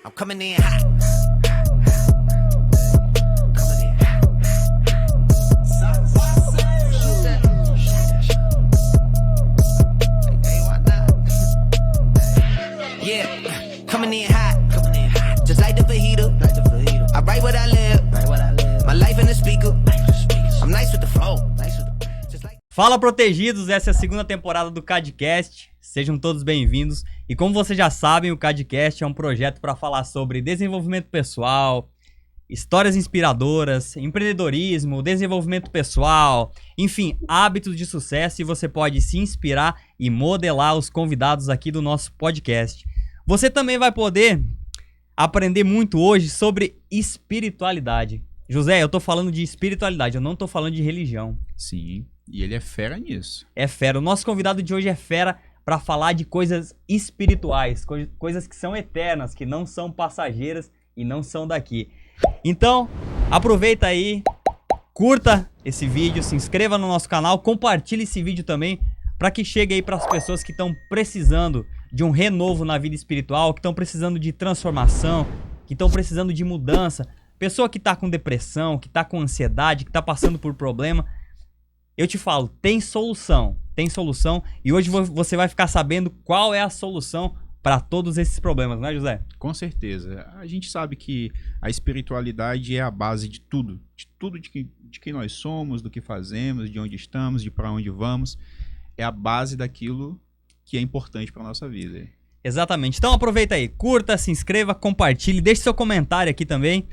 I'm coming in hot. Yeah, coming in hot. Just like the fajita. I write what I live. My life in the speaker. I'm nice with the flow. Fala, protegidos! Essa é a segunda temporada do CADcast. Sejam todos bem-vindos. E como vocês já sabem, o CADcast é um projeto para falar sobre desenvolvimento pessoal, histórias inspiradoras, empreendedorismo, desenvolvimento pessoal, enfim, hábitos de sucesso, e você pode se inspirar e modelar os convidados aqui do nosso podcast. Você também vai poder aprender muito hoje sobre espiritualidade. José, eu tô falando de espiritualidade, eu não tô falando de religião. Sim, e ele é fera nisso. É fera. O nosso convidado de hoje é fera para falar de coisas espirituais, coisas que são eternas, que não são passageiras e não são daqui. Então, aproveita aí, curta esse vídeo, se inscreva no nosso canal, compartilhe esse vídeo também para que chegue aí para as pessoas que estão precisando de um renovo na vida espiritual, que estão precisando de transformação, que estão precisando de mudança. Pessoa que está com depressão, que está com ansiedade, que está passando por problema. Eu te falo, tem solução, e hoje você vai ficar sabendo qual é a solução para todos esses problemas, não é, José? Com certeza. A gente sabe que a espiritualidade é a base de tudo de quem nós somos, do que fazemos, de onde estamos, de para onde vamos. É a base daquilo que é importante para nossa vida. Exatamente. Então aproveita aí, curta, se inscreva, compartilhe, deixe seu comentário aqui também.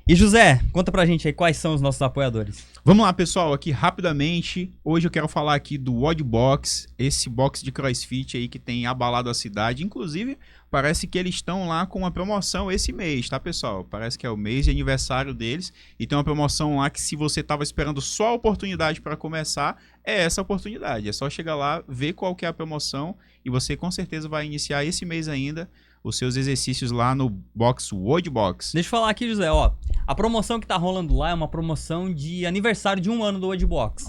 E José, conta pra gente aí quais são os nossos apoiadores. Vamos lá, pessoal, aqui rapidamente. Hoje eu quero falar aqui do WOD Box, esse box de CrossFit aí que tem abalado a cidade. Inclusive, parece que eles estão lá com uma promoção esse mês, tá, pessoal? Parece que é o mês de aniversário deles e tem uma promoção lá que, se você tava esperando só a oportunidade para começar, é essa oportunidade. É só chegar lá, ver qual que é a promoção e você com certeza vai iniciar esse mês ainda os seus exercícios lá no box WOD Box. Deixa eu falar aqui, José, ó. A promoção que tá rolando lá é uma promoção de aniversário de 1 ano do WOD Box.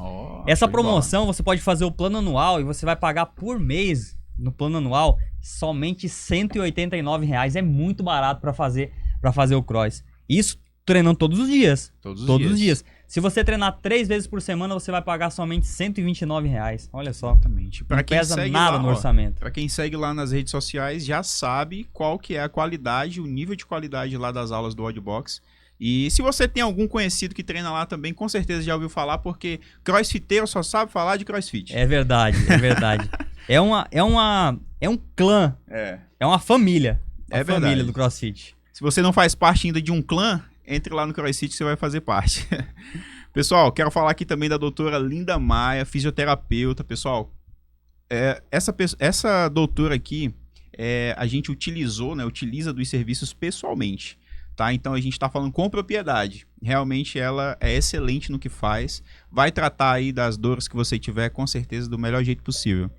Essa promoção você pode fazer o plano anual e você vai pagar por mês no plano anual somente R$ 189,00. É muito barato para fazer o cross. Isso treinando todos os dias. Todos os dias. Se você treinar 3 vezes por semana, você vai pagar somente R$ 129,00. Olha só. Exatamente. Não pesa nada no orçamento. Para quem segue lá nas redes sociais, já sabe qual que é a qualidade, o nível de qualidade lá das aulas do WOD Box. E se você tem algum conhecido que treina lá também, com certeza já ouviu falar, porque crossfiteiro só sabe falar de crossfit. É verdade, é verdade. É um clã. É uma família. É família verdade. do crossfit. Se você não faz parte ainda de um clã, entre lá no CrossFit, você vai fazer parte. Pessoal, quero falar aqui também da doutora Linda Maia, fisioterapeuta. Pessoal, essa doutora aqui, a gente utiliza dos serviços pessoalmente, tá? Então a gente está falando com propriedade. Realmente ela é excelente no que faz. Vai tratar aí das dores que você tiver, com certeza, do melhor jeito possível.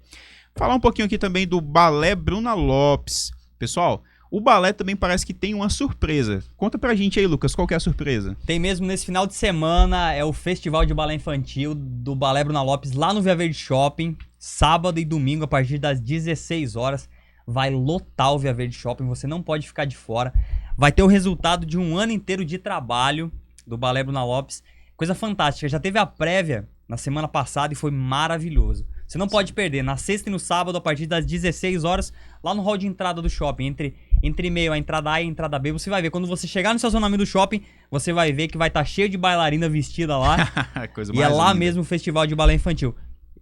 Falar um pouquinho aqui também do Balé Bruna Lopes. Pessoal, o balé também parece que tem uma surpresa. Conta pra gente aí, Lucas, qual que é a surpresa? Tem mesmo, nesse final de semana, é o Festival de Balé Infantil do Balé Bruna Lopes lá no Via Verde Shopping. Sábado e domingo, a partir das 16 horas, vai lotar o Via Verde Shopping, você não pode ficar de fora. Vai ter o resultado de um ano inteiro de trabalho do Balé Bruna Lopes. Coisa fantástica, já teve a prévia na semana passada e foi maravilhoso. Você não pode perder, na sexta e no sábado, a partir das 16 horas, lá no hall de entrada do shopping, entre meio a entrada A e a entrada B, você vai ver. Quando você chegar no estacionamento do shopping, você vai ver que vai estar cheio de bailarina vestida lá. Coisa e mais é lá linda. mesmo o Festival de Balé Infantil.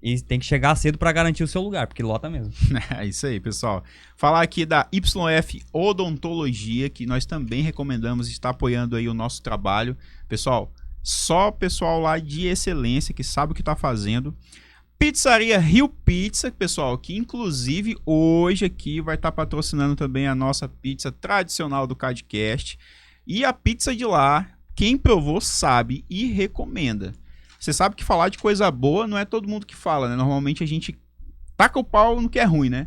E tem que chegar cedo para garantir o seu lugar, porque lota mesmo. É isso aí, pessoal. Falar aqui da YF Odontologia, que nós também recomendamos, está apoiando aí o nosso trabalho. Pessoal, só pessoal lá de excelência, que sabe o que está fazendo. Pizzaria Rio Pizza, pessoal, que inclusive hoje aqui vai estar patrocinando também a nossa pizza tradicional do CADcast. E a pizza de lá, quem provou sabe e recomenda. Você sabe que falar de coisa boa não é todo mundo que fala, né? Normalmente a gente taca o pau no que é ruim, né?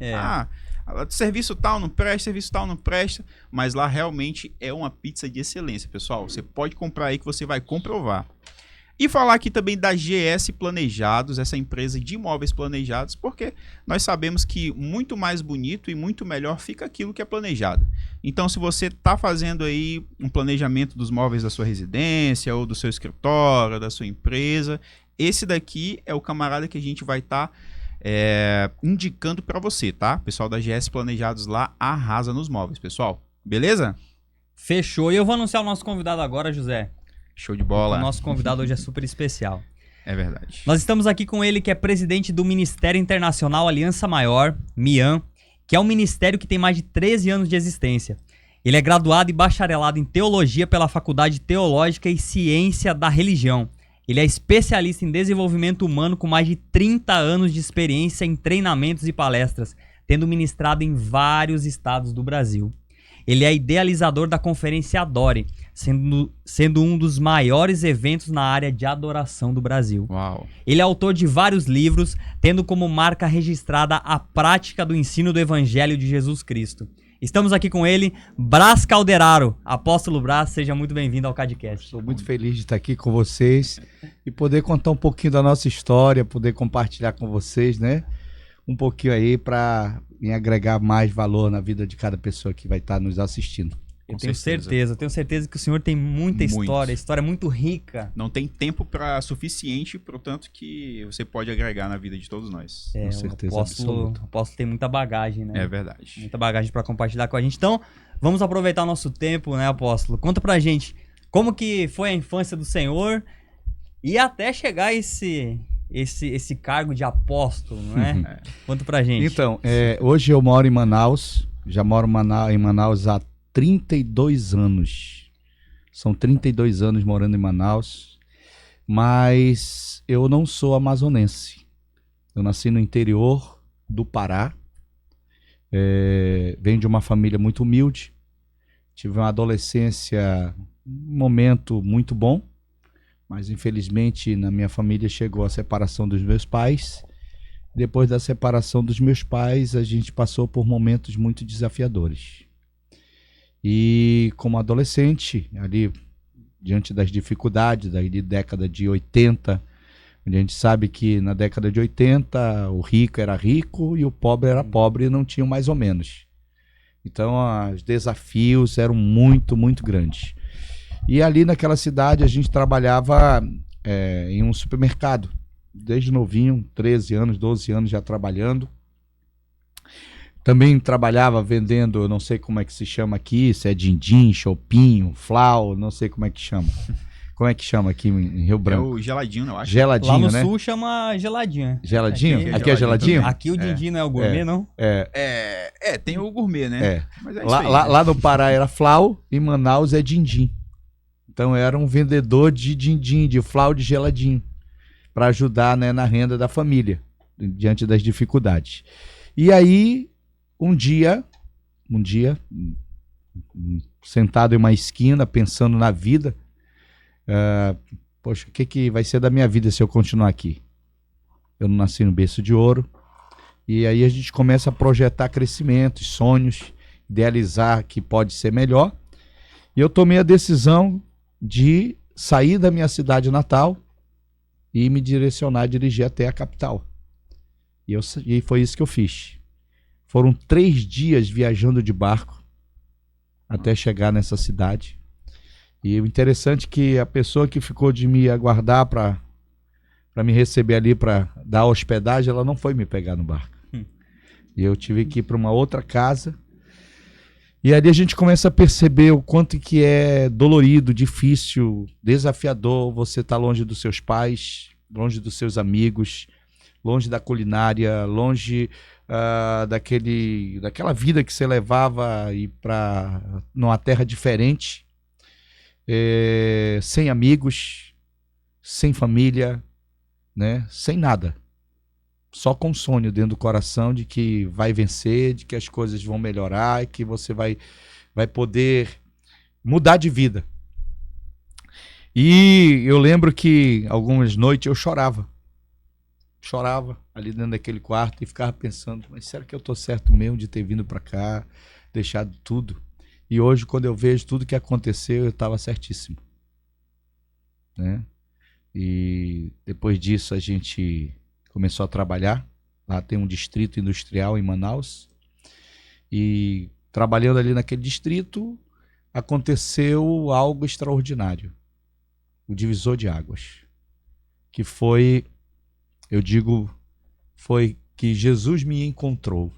Serviço tal não presta, serviço tal não presta. Mas lá realmente é uma pizza de excelência, pessoal. Você pode comprar aí que você vai comprovar. E falar aqui também da GS Planejados, essa empresa de imóveis planejados, porque nós sabemos que muito mais bonito e muito melhor fica aquilo que é planejado. Então, se você está fazendo aí um planejamento dos móveis da sua residência, ou do seu escritório, da sua empresa, esse daqui é o camarada que a gente vai estar indicando para você, tá? O pessoal da GS Planejados lá arrasa nos móveis, pessoal. Beleza? Fechou. E eu vou anunciar o nosso convidado agora, José. Show de bola. O nosso convidado hoje é super especial. É verdade. Nós estamos aqui com ele, que é presidente do Ministério Internacional Aliança Maior, MIAM, que é um ministério que tem mais de 13 anos de existência. Ele é graduado e bacharelado em Teologia pela Faculdade Teológica e Ciência da Religião. Ele é especialista em desenvolvimento humano com mais de 30 anos de experiência em treinamentos e palestras, tendo ministrado em vários estados do Brasil. Ele é idealizador da Conferência Adore, sendo um dos maiores eventos na área de adoração do Brasil. Uau. Ele é autor de vários livros, tendo como marca registrada a prática do ensino do Evangelho de Jesus Cristo. Estamos aqui com ele, Brás Calderaro. Apóstolo Brás, seja muito bem-vindo ao CADcast. Estou muito feliz de estar aqui com vocês e poder contar um pouquinho da nossa história, poder compartilhar com vocês, né? Um pouquinho aí para agregar mais valor na vida de cada pessoa que vai estar nos assistindo. Eu tenho certeza que o senhor tem muita história muito rica. Não tem tempo suficiente, portanto, que você pode agregar na vida de todos nós. Com certeza absoluta. O apóstolo tem muita bagagem, né? É verdade. Muita bagagem para compartilhar com a gente. Então, vamos aproveitar o nosso tempo, né, apóstolo? Conta pra gente como que foi a infância do senhor e até chegar esse cargo de apóstolo, né? Conta pra gente. Então, hoje eu moro em Manaus, já moro em Manaus há 32 anos. São 32 anos morando em Manaus, mas eu não sou amazonense. Eu nasci no interior do Pará, venho de uma família muito humilde, tive uma adolescência, um momento muito bom, mas infelizmente na minha família chegou a separação dos meus pais. Depois da separação dos meus pais, a gente passou por momentos muito desafiadores. E como adolescente, ali diante das dificuldades da década de 80, onde a gente sabe que na década de 80 o rico era rico e o pobre era pobre e não tinha mais ou menos. Então os desafios eram muito, muito grandes. E ali naquela cidade a gente trabalhava em um supermercado, desde novinho, 13 anos, 12 anos já trabalhando. Também trabalhava vendendo, eu não sei como é que se chama aqui, se é din-din, chopinho, flau, não sei como é que chama. Como é que chama aqui em Rio Branco? É o geladinho, eu acho. Geladinho, lá no né? sul chama geladinho. Geladinho? Aqui é geladinho? Aqui o din-din não é o gourmet, não? Tem o gourmet, né? Mas é isso aí, Lá no Pará era flau, em Manaus é din-din. Então era um vendedor de din-din, de flau, de geladinho, para ajudar, né, na renda da família, diante das dificuldades. E aí, um dia, sentado em uma esquina, pensando na vida, poxa, o que vai ser da minha vida se eu continuar aqui? Eu não nasci no berço de ouro. E aí a gente começa a projetar crescimentos, sonhos, idealizar que pode ser melhor. E eu tomei a decisão de sair da minha cidade natal e me direcionar, dirigir até a capital. E foi isso que eu fiz. Foram 3 dias viajando de barco até chegar nessa cidade. E o interessante é que a pessoa que ficou de me aguardar para me receber ali, para dar hospedagem, ela não foi me pegar no barco. E eu tive que ir para uma outra casa. E ali a gente começa a perceber o quanto que é dolorido, difícil, desafiador você estar longe dos seus pais, longe dos seus amigos, longe da culinária, longe daquela vida que você levava e para numa terra diferente, sem amigos, sem família, né? Sem nada. Só com sonho dentro do coração de que vai vencer, de que as coisas vão melhorar e que você vai poder mudar de vida. E eu lembro que algumas noites eu chorava ali dentro daquele quarto e ficava pensando, mas será que eu estou certo mesmo de ter vindo para cá, deixado tudo? E hoje, quando eu vejo tudo que aconteceu, eu estava certíssimo, né? E depois disso a gente começou a trabalhar. Lá tem um distrito industrial em Manaus. E trabalhando ali naquele distrito, aconteceu algo extraordinário. O divisor de águas. Que foi, eu digo, foi que Jesus me encontrou.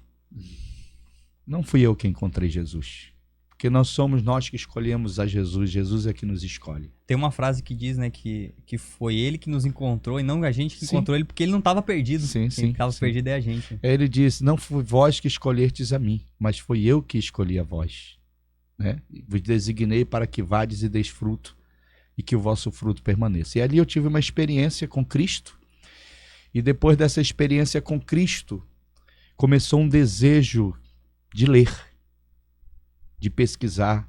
Não fui eu que encontrei Jesus. Porque não somos nós que escolhemos a Jesus, Jesus é que nos escolhe. Tem uma frase que diz, né, que foi ele que nos encontrou e não a gente que Sim. encontrou ele, porque ele não estava perdido. Sim, Quem estava sim. perdido é a gente. Aí ele diz, não foi vós que escolhertes a mim, mas foi eu que escolhi a vós. Né? Vos designei para que vades e deis fruto, e que o vosso fruto permaneça. E ali eu tive uma experiência com Cristo, e depois dessa experiência com Cristo, começou um desejo de ler, de pesquisar,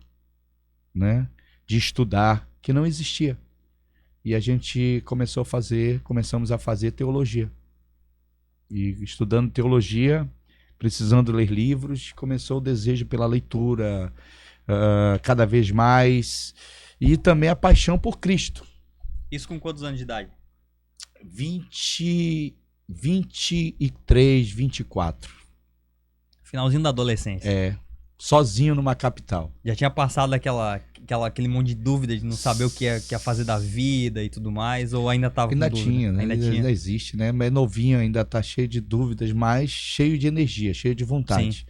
né? De estudar, que não existia. E a gente começamos a fazer teologia. E estudando teologia, precisando ler livros, começou o desejo pela leitura, cada vez mais, e também a paixão por Cristo. Isso com quantos anos de idade? 23, 24. Finalzinho da adolescência. Sozinho numa capital. Já tinha passado aquele monte de dúvida de não saber o que ia fazer da vida e tudo mais, ou ainda tava Ainda com dúvida? tinha, né? Ainda Ainda tinha. existe, né? Mas é novinho, ainda tá cheio de dúvidas, mas cheio de energia, cheio de vontade. Sim.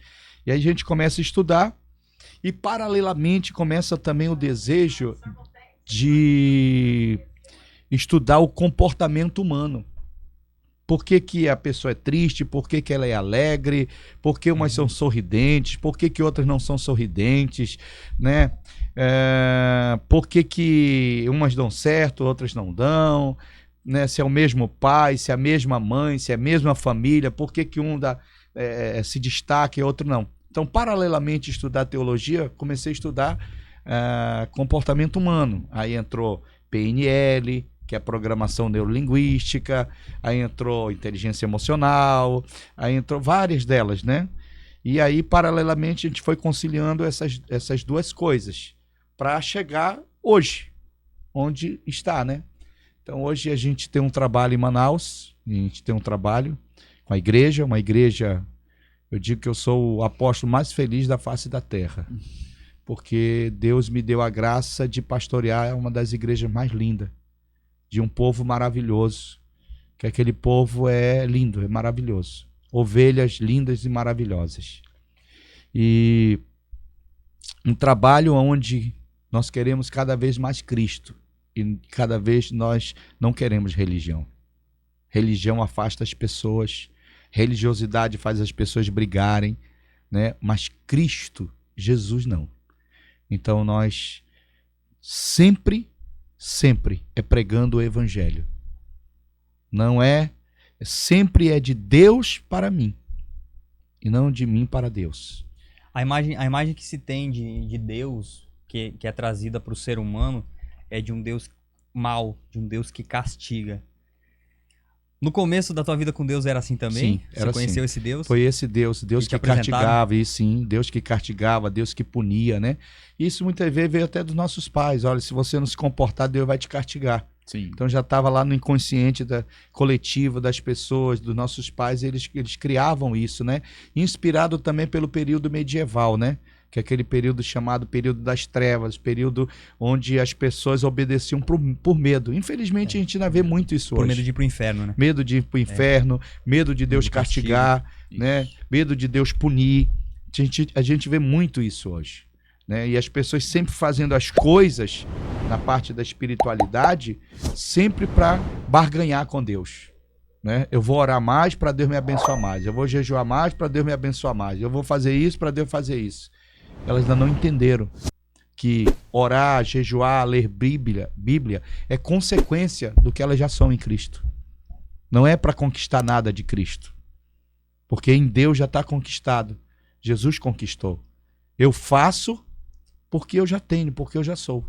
E aí a gente começa a estudar e paralelamente começa também o desejo de estudar o comportamento humano. Por que que a pessoa é triste? Por que que ela é alegre? Por que umas são sorridentes? Por que que outras não são sorridentes? Né? Por que que umas dão certo, outras não dão? Né? Se é o mesmo pai, se é a mesma mãe, se é a mesma família, por que que um se destaca e outro não? Então, paralelamente a estudar teologia, comecei a estudar comportamento humano. Aí entrou PNL, que é programação neurolinguística, aí entrou inteligência emocional, aí entrou várias delas, né? E aí, paralelamente, a gente foi conciliando essas duas coisas para chegar hoje, onde está, né? Então, hoje a gente tem um trabalho em Manaus, a gente tem um trabalho com a igreja, uma igreja, eu digo que eu sou o apóstolo mais feliz da face da terra, porque Deus me deu a graça de pastorear uma das igrejas mais lindas, de um povo maravilhoso, que aquele povo é lindo, é maravilhoso. Ovelhas lindas e maravilhosas. E um trabalho onde nós queremos cada vez mais Cristo e cada vez nós não queremos religião. Religião afasta as pessoas, religiosidade faz as pessoas brigarem, né? Mas Cristo, Jesus não. Então nós sempre é pregando o evangelho. Não sempre é de Deus para mim e não de mim para Deus. A imagem que se tem de Deus, que é trazida para o ser humano, é de um Deus mau, de um Deus que castiga. No começo da tua vida com Deus era assim também? Sim, era Você conheceu assim. esse Deus? Foi esse Deus te que apresentaram? castigava, e sim, Deus que castigava, Deus que punia, né? Isso muitas vezes veio até dos nossos pais. Olha, se você não se comportar, Deus vai te castigar. Sim. Então já estava lá no inconsciente coletivo das pessoas, dos nossos pais, eles criavam isso, né? Inspirado também pelo período medieval, né? Que é aquele período chamado período das trevas, período onde as pessoas obedeciam por medo. Infelizmente a gente ainda vê muito isso Por hoje. medo de ir pro inferno, né? Medo de ir pro inferno, medo de Deus do castigo. castigar, Isso. né? Medo de Deus punir. A gente vê muito isso hoje, né? E as pessoas sempre fazendo as coisas na parte da espiritualidade, sempre para barganhar com Deus, né? Eu vou orar mais para Deus me abençoar mais. Eu vou jejuar mais para Deus me abençoar mais. Eu vou fazer isso para Deus fazer isso. Elas ainda não entenderam que orar, jejuar, ler Bíblia é consequência do que elas já são em Cristo. Não é para conquistar nada de Cristo. Porque em Deus já está conquistado. Jesus conquistou. Eu faço porque eu já tenho, porque eu já sou.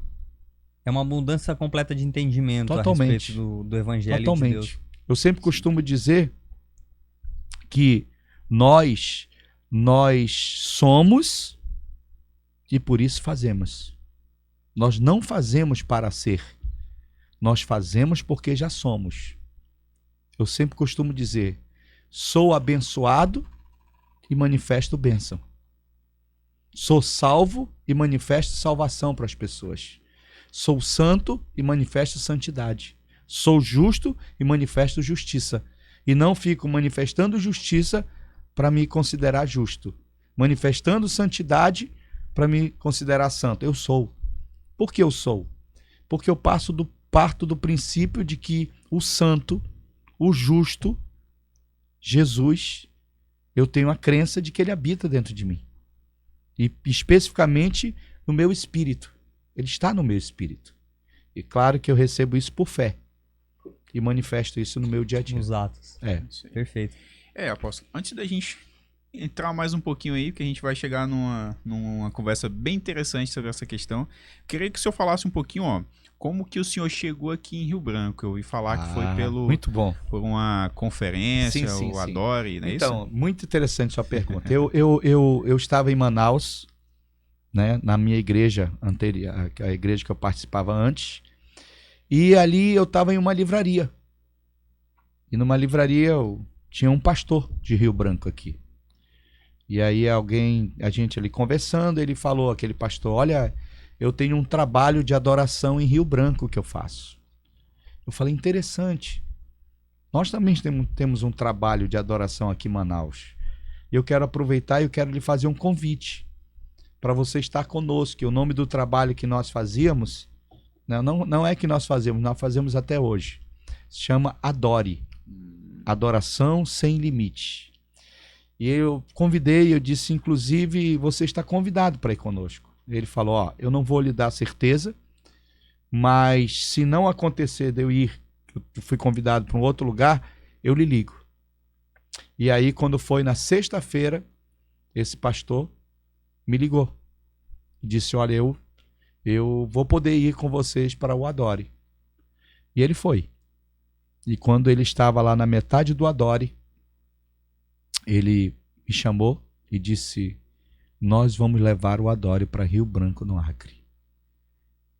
É uma mudança completa de entendimento Totalmente. a respeito do evangelho de Deus. Eu sempre costumo dizer que nós somos e por isso fazemos. Nós não fazemos para ser. Nós fazemos porque já somos. Eu sempre costumo dizer, sou abençoado e manifesto bênção. Sou salvo e manifesto salvação para as pessoas. Sou santo e manifesto santidade. Sou justo e manifesto justiça. E não fico manifestando justiça para me considerar justo. Manifestando santidade para me considerar santo. Eu sou. Por que eu sou? Porque eu parto do princípio de que o santo, o justo, Jesus, eu tenho a crença de que ele habita dentro de mim. E especificamente no meu espírito. Ele está no meu espírito. E claro que eu recebo isso por fé. E manifesto isso no meu dia a dia. Nos atos. É. Perfeito. Apóstolo, antes da gente entrar mais um pouquinho aí, porque a gente vai chegar numa conversa bem interessante sobre essa questão, queria que o senhor falasse um pouquinho, ó, como que o senhor chegou aqui em Rio Branco. Eu ouvi falar que foi Muito bom. por uma conferência, Sim, o sim. Adore, não é isso? Então, muito interessante sua pergunta. Eu estava em Manaus, né, na minha igreja anterior, a igreja que eu participava antes, e ali eu estava em uma livraria. E numa livraria tinha um pastor de Rio Branco aqui. E aí a gente ali conversando, ele falou, aquele pastor, olha, eu tenho um trabalho de adoração em Rio Branco que eu faço. Eu falei, interessante. Nós também temos um trabalho de adoração aqui em Manaus. Eu quero aproveitar e eu quero lhe fazer um convite para você estar conosco. E o nome do trabalho que nós fazíamos, não é que nós fazemos até hoje. Se chama Adore. Adoração sem limite. E eu convidei, eu disse, inclusive, você está convidado para ir conosco. Ele falou, ó, eu não vou lhe dar certeza, mas se não acontecer de eu ir, eu fui convidado para um outro lugar, eu lhe ligo. E aí, quando foi na sexta-feira, esse pastor me ligou. Disse, olha, eu vou poder ir com vocês para o Adore. E ele foi. E quando ele estava lá na metade do Adore, ele me chamou e disse, nós vamos levar o Adore para Rio Branco, no Acre.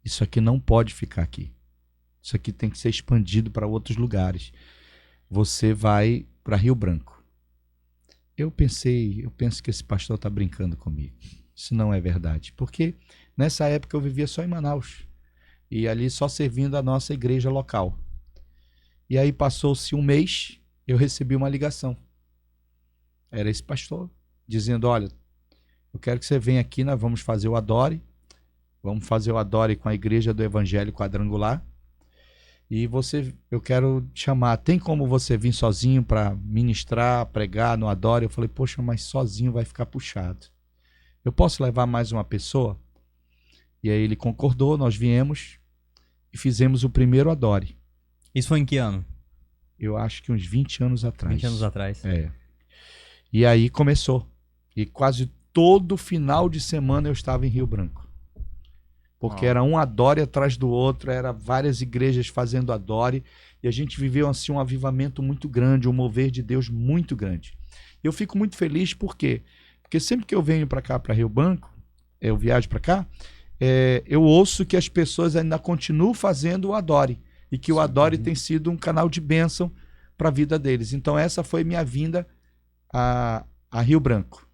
Isso aqui não pode ficar aqui. Isso aqui tem que ser expandido para outros lugares. Você vai para Rio Branco. Eu penso que esse pastor está brincando comigo. Isso não é verdade. Porque nessa época eu vivia só em Manaus. E ali só servindo a nossa igreja local. E aí passou-se um mês, eu recebi uma ligação. Era esse pastor, dizendo, olha, eu quero que você venha aqui, nós vamos fazer o Adore. Vamos fazer o Adore com a Igreja do Evangelho Quadrangular. E eu quero te chamar, tem como você vir sozinho para ministrar, pregar no Adore? Eu falei, poxa, mas sozinho vai ficar puxado. Eu posso levar mais uma pessoa? E aí ele concordou, nós viemos e fizemos o primeiro Adore. Isso foi em que ano? Eu acho que uns 20 anos atrás. 20 anos atrás. É. E aí começou. E quase todo final de semana eu estava em Rio Branco. Porque era um Adore atrás do outro, era várias igrejas fazendo Adore, e a gente viveu assim um avivamento muito grande, um mover de Deus muito grande. Eu fico muito feliz porque sempre que eu venho para cá, para Rio Branco, eu viajo para cá, eu ouço que as pessoas ainda continuam fazendo o Adore, e que o Adore tem sido um canal de bênção para a vida deles. Então essa foi minha vinda a Rio Branco.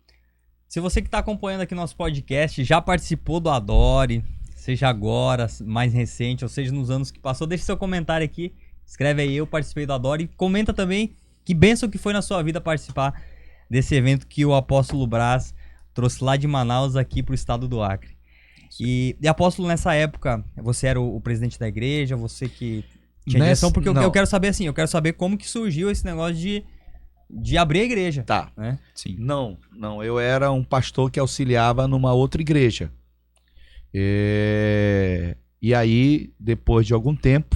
Se você que está acompanhando aqui nosso podcast já participou do Adore, seja agora, mais recente, ou seja nos anos que passou, deixe seu comentário aqui, escreve aí, eu participei do Adore, e comenta também que bênção que foi na sua vida participar desse evento que o Apóstolo Brás trouxe lá de Manaus aqui para o estado do Acre. E Apóstolo, nessa época, você era o presidente da igreja, você que tinha direção, porque eu quero saber assim, eu quero saber como que surgiu esse negócio de abrir a igreja. Tá. Né? Sim. Não, eu era um pastor que auxiliava numa outra igreja. E aí, depois de algum tempo,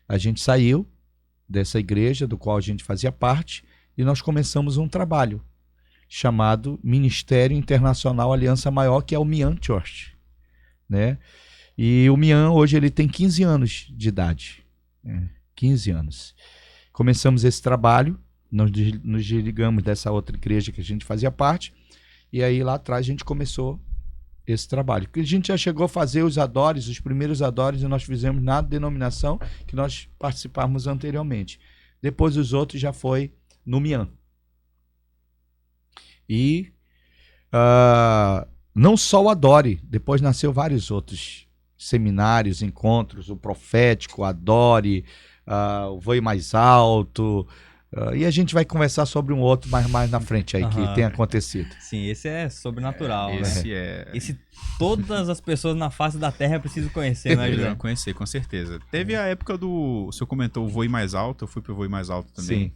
a gente saiu dessa igreja, do qual a gente fazia parte, e nós começamos um trabalho chamado Ministério Internacional Aliança Maior, que é o Mian Church, né? E o Mian, hoje, ele tem 15 anos de idade. 15 anos. Começamos esse trabalho, nós nos desligamos dessa outra igreja que a gente fazia parte, e aí lá atrás a gente começou esse trabalho. Porque a gente já chegou a fazer os Adores, os primeiros Adores, e nós fizemos na denominação que nós participávamos anteriormente. Depois os outros já foi no Mian. E não só o Adore, depois nasceu vários outros seminários, encontros, o Profético, o Adore, o Voe Mais Alto, e a gente vai conversar sobre um outro mais na frente aí, que Aham. tem acontecido. Sim, esse é sobrenatural, né? Esse Todas as pessoas na face da Terra precisam conhecer, né, José? deveriam conhecer, com certeza. Teve a época o senhor comentou o Voe Mais Alto, eu fui pro Voe Mais Alto também. Sim.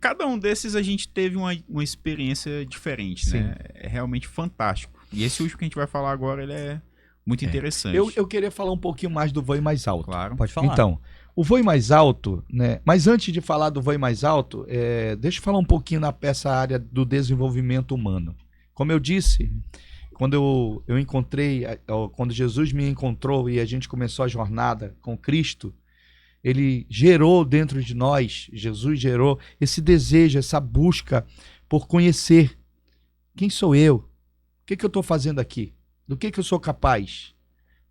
Cada um desses a gente teve uma experiência diferente, né? É realmente fantástico. E esse último que a gente vai falar agora, ele é muito interessante. Eu queria falar um pouquinho mais do Voe Mais Alto. Claro. Pode falar. Então, o Voe Mais Alto, né? Mas antes de falar do Voe Mais Alto, deixa eu falar um pouquinho nessa área do desenvolvimento humano. Como eu disse, quando eu encontrei, quando Jesus me encontrou e a gente começou a jornada com Cristo, ele gerou dentro de nós, Jesus gerou esse desejo, essa busca por conhecer quem sou eu, o que eu estou fazendo aqui, do que eu sou capaz,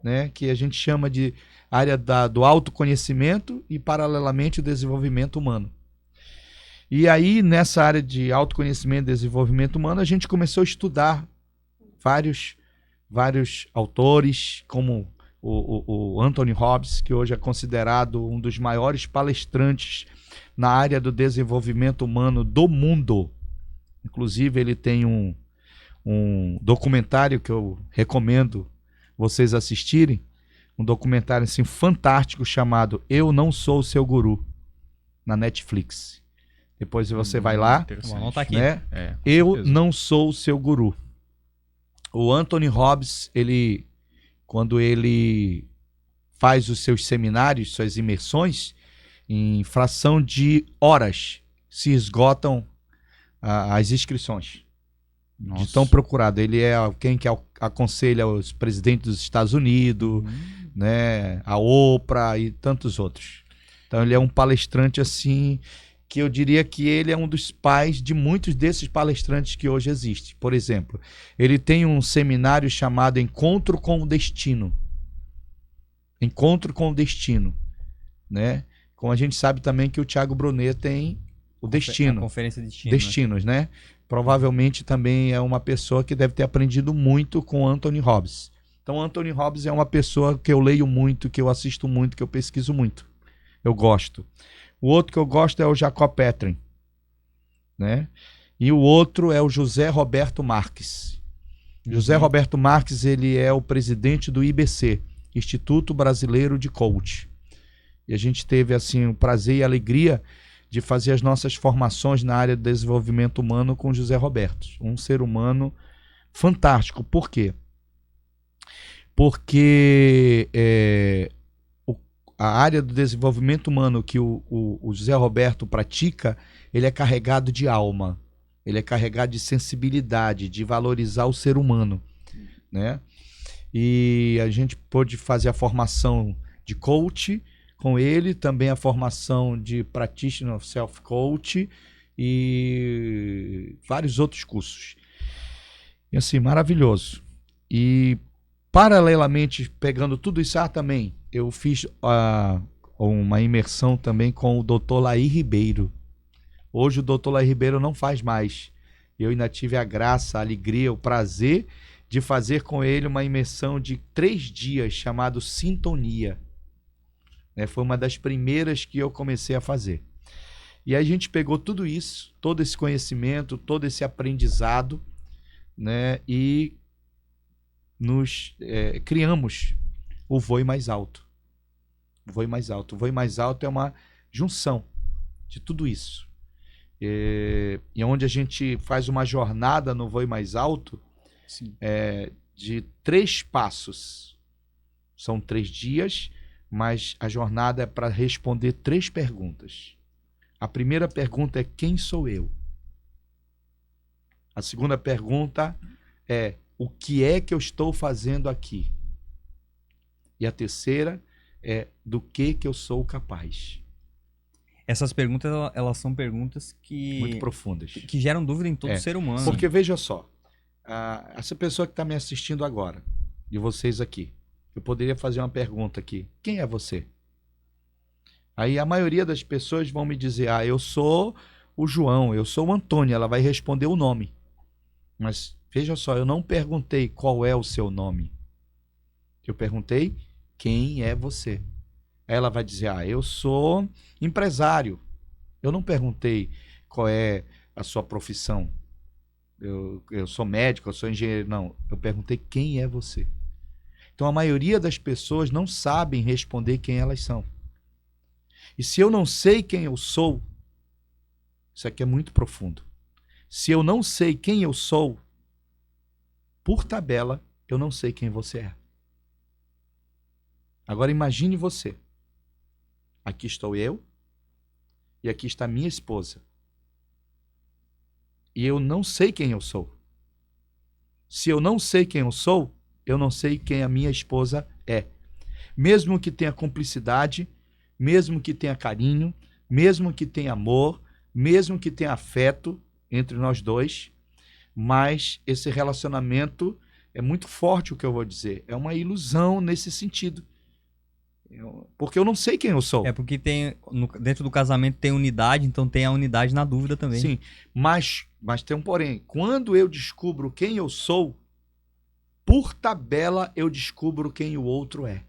né? Que a gente chama de área do autoconhecimento e, paralelamente, o desenvolvimento humano. E aí, nessa área de autoconhecimento e desenvolvimento humano, a gente começou a estudar vários autores, como o Anthony Robbins, que hoje é considerado um dos maiores palestrantes na área do desenvolvimento humano do mundo. Inclusive, ele tem um documentário que eu recomendo vocês assistirem, um documentário assim fantástico chamado Eu Não Sou o Seu Guru, na Netflix. Depois você vai lá, Vou anotar aqui. né? Com Eu certeza. Não Sou o Seu Guru. O Anthony Robbins, quando ele faz os seus seminários, suas imersões, em fração de horas se esgotam as inscrições. Nossa. De tão procurado. Ele é quem que aconselha os presidentes dos Estados Unidos, né, a Oprah e tantos outros. Então ele é um palestrante assim, que eu diria que ele é um dos pais de muitos desses palestrantes que hoje existem. Por exemplo, ele tem um seminário chamado Encontro com o Destino. Encontro com o Destino, né? Como a gente sabe também que o Thiago Brunet tem o Destino. A conferência de destino. Destinos, né? Provavelmente também é uma pessoa que deve ter aprendido muito com Anthony Robbins. Então, Anthony Robbins é uma pessoa que eu leio muito, que eu assisto muito, que eu pesquiso muito. Eu gosto. O outro que eu gosto é o Jacob Petrin, né? E o outro é o José Roberto Marques. José Roberto Marques, ele é o presidente do IBC, Instituto Brasileiro de Coach. E a gente teve assim o prazer e a alegria de fazer as nossas formações na área do desenvolvimento humano com o José Roberto. Um ser humano fantástico. Por quê? Porque a área do desenvolvimento humano que o José Roberto pratica, ele é carregado de alma, ele é carregado de sensibilidade, de valorizar o ser humano, né? E a gente pôde fazer a formação de coach com ele, também a formação de Practitioner of Self-Coach e vários outros cursos. E assim, maravilhoso. E paralelamente, pegando tudo isso também, eu fiz uma imersão também com o Dr. Laí Ribeiro. Hoje o Dr. Laí Ribeiro não faz mais. Eu ainda tive a graça, a alegria, o prazer de fazer com ele uma imersão de 3 dias chamado Sintonia. Foi uma das primeiras que eu comecei a fazer. E aí a gente pegou tudo isso, todo esse conhecimento, todo esse aprendizado, né, e nos criamos o Voe Mais Alto. O Voe Mais Alto. O Voe Mais Alto é uma junção de tudo isso. E onde a gente faz uma jornada no Voe Mais Alto de 3 passos. São 3 dias, mas a jornada é para responder 3 perguntas. A primeira pergunta é: quem sou eu? A segunda pergunta é: o que é que eu estou fazendo aqui? E a terceira é: do que eu sou capaz? Essas perguntas, elas são perguntas Muito profundas. que geram dúvida em todo ser humano. Porque veja só, essa pessoa que está me assistindo agora, e vocês aqui, eu poderia fazer uma pergunta aqui: quem é você? Aí a maioria das pessoas vão me dizer: eu sou o João, eu sou o Antônio. Ela vai responder o nome. Mas Veja só, eu não perguntei qual é o seu nome. Eu perguntei quem é você. Aí ela vai dizer, eu sou empresário. Eu não perguntei qual é a sua profissão. Eu sou médico, eu sou engenheiro. Não, eu perguntei quem é você. Então a maioria das pessoas não sabem responder quem elas são. E se eu não sei quem eu sou, isso aqui é muito profundo. Se eu não sei quem eu sou, por tabela, eu não sei quem você é. Agora imagine você. Aqui estou eu e aqui está minha esposa. E eu não sei quem eu sou. Se eu não sei quem eu sou, eu não sei quem a minha esposa é. Mesmo que tenha cumplicidade, mesmo que tenha carinho, mesmo que tenha amor, mesmo que tenha afeto entre nós dois, mas esse relacionamento é muito forte, o que eu vou dizer. É uma ilusão nesse sentido. Porque eu não sei quem eu sou. É porque dentro do casamento tem unidade, então tem a unidade na dúvida também. Sim, mas tem um porém. Quando eu descubro quem eu sou, por tabela eu descubro quem o outro é.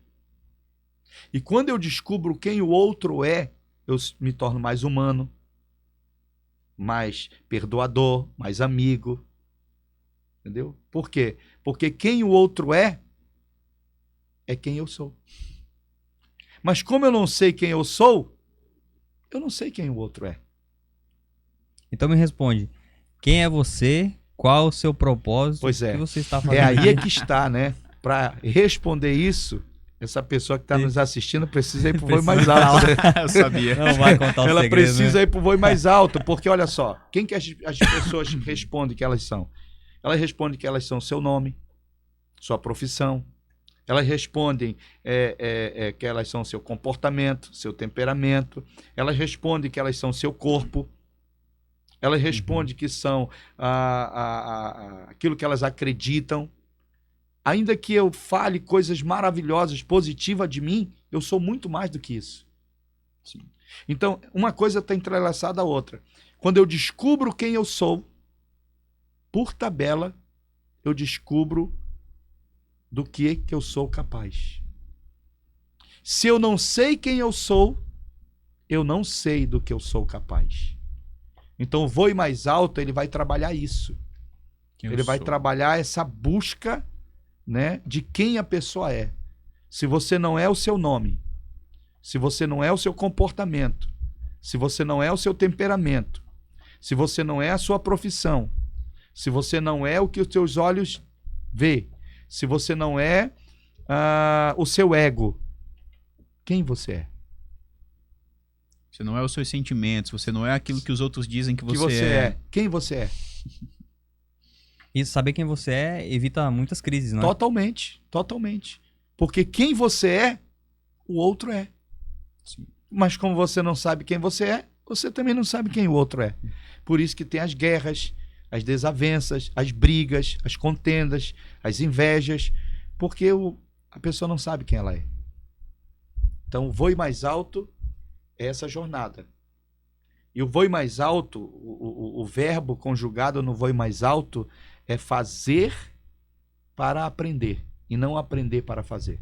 E quando eu descubro quem o outro é, eu me torno mais humano, mais perdoador, mais amigo. Entendeu? Por quê? Porque quem o outro é quem eu sou. Mas como eu não sei quem eu sou, eu não sei quem o outro é. Então me responde, quem é você? Qual o seu propósito? Pois é. O que você está fazendo? É aí é que está, né? Para responder isso, essa pessoa que está nos assistindo precisa ir para o voo mais alto. Né? Eu sabia. Não vai contar o Ela segredo, precisa né? ir para o voo mais alto, porque olha só, quem que as pessoas respondem que elas são? Elas respondem que elas são seu nome, sua profissão. Elas respondem que elas são seu comportamento, seu temperamento. Elas respondem que elas são seu corpo. Elas respondem que são aquilo que elas acreditam. Ainda que eu fale coisas maravilhosas, positivas de mim, eu sou muito mais do que isso. Sim. Então, uma coisa está entrelaçada à outra. Quando eu descubro quem eu sou, por tabela, eu descubro do que eu sou capaz. Se eu não sei quem eu sou, eu não sei do que eu sou capaz. Então o Voe Mais Alto, ele vai trabalhar isso. Ele vai trabalhar essa busca, né, de quem a pessoa é. Se você não é o seu nome, se você não é o seu comportamento, se você não é o seu temperamento, se você não é a sua profissão, se você não é o que os seus olhos vê, se você não é o seu ego, quem você é? Você não é os seus sentimentos, você não é aquilo que os outros dizem que você é. Quem você é? E saber quem você é evita muitas crises, né? Totalmente, totalmente. Porque quem você é, o outro é. Sim. Mas como você não sabe quem você é, você também não sabe quem o outro é. Por isso que tem as guerras, as desavenças, as brigas, as contendas, as invejas, porque a pessoa não sabe quem ela é. Então, o Voe Mais Alto é essa jornada. E o Voe Mais Alto, o verbo conjugado no Voe Mais Alto é fazer para aprender e não aprender para fazer.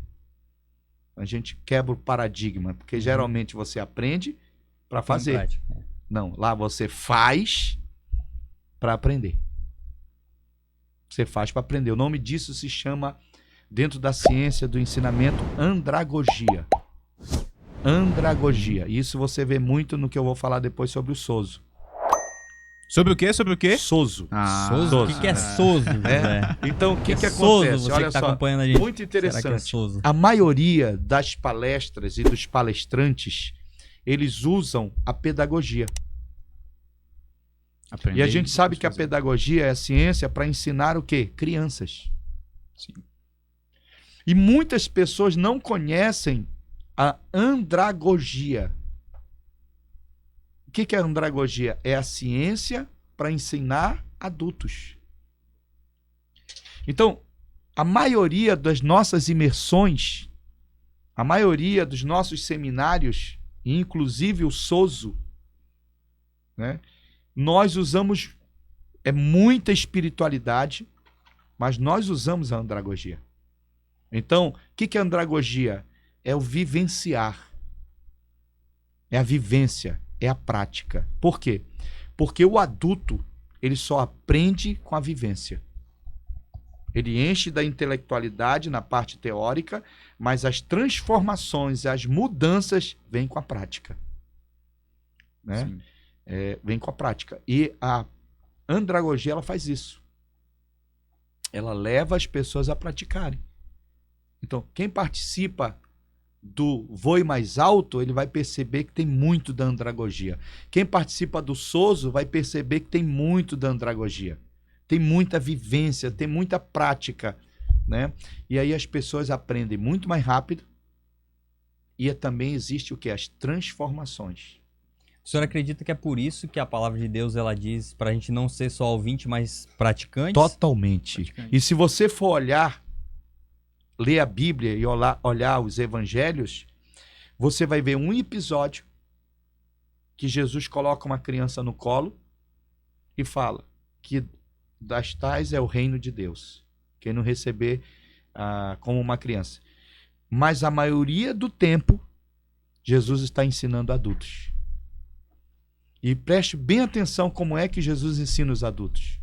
A gente quebra o paradigma, porque geralmente você aprende para fazer. Não, lá você faz para aprender. Você faz para aprender. O nome disso se chama, dentro da ciência do ensinamento, andragogia. Andragogia. Isso você vê muito no que eu vou falar depois sobre o Sozo. Sobre o quê? Sobre o quê? Sozo. Sozo? O que é Sozo, José? Então, o que acontece? Sozo, você Olha que tá só, acompanhando a gente. muito interessante. Será que é Sozo? A maioria das palestras e dos palestrantes, eles usam a pedagogia. Aprender E a gente sabe que a fazer. pedagogia é a ciência para ensinar o quê? Crianças. Sim. E muitas pessoas não conhecem a andragogia. O que é a andragogia? É a ciência para ensinar adultos. Então, a maioria das nossas imersões, a maioria dos nossos seminários, inclusive o Sozo, né, nós usamos muita espiritualidade, mas nós usamos a andragogia. Então, o que é andragogia? É o vivenciar. É a vivência, é a prática. Por quê? Porque o adulto, ele só aprende com a vivência. Ele enche da intelectualidade na parte teórica, mas as transformações, as mudanças vêm com a prática. Né? Sim. Vem com a prática. E a andragogia, ela faz isso. Ela leva as pessoas a praticarem. Então, quem participa do Voe Mais Alto, ele vai perceber que tem muito da andragogia. Quem participa do Sozo vai perceber que tem muito da andragogia. Tem muita vivência, tem muita prática, né? E aí as pessoas aprendem muito mais rápido e também existe o que? As transformações. O senhor acredita que é por isso que a palavra de Deus ela diz pra gente não ser só ouvinte, mas praticantes? Totalmente. E se você for olhar, ler a Bíblia e olhar os evangelhos, você vai ver um episódio que Jesus coloca uma criança no colo e fala que das tais é o reino de Deus. Quem não receber como uma criança. Mas a maioria do tempo, Jesus está ensinando adultos. E preste bem atenção como é que Jesus ensina os adultos.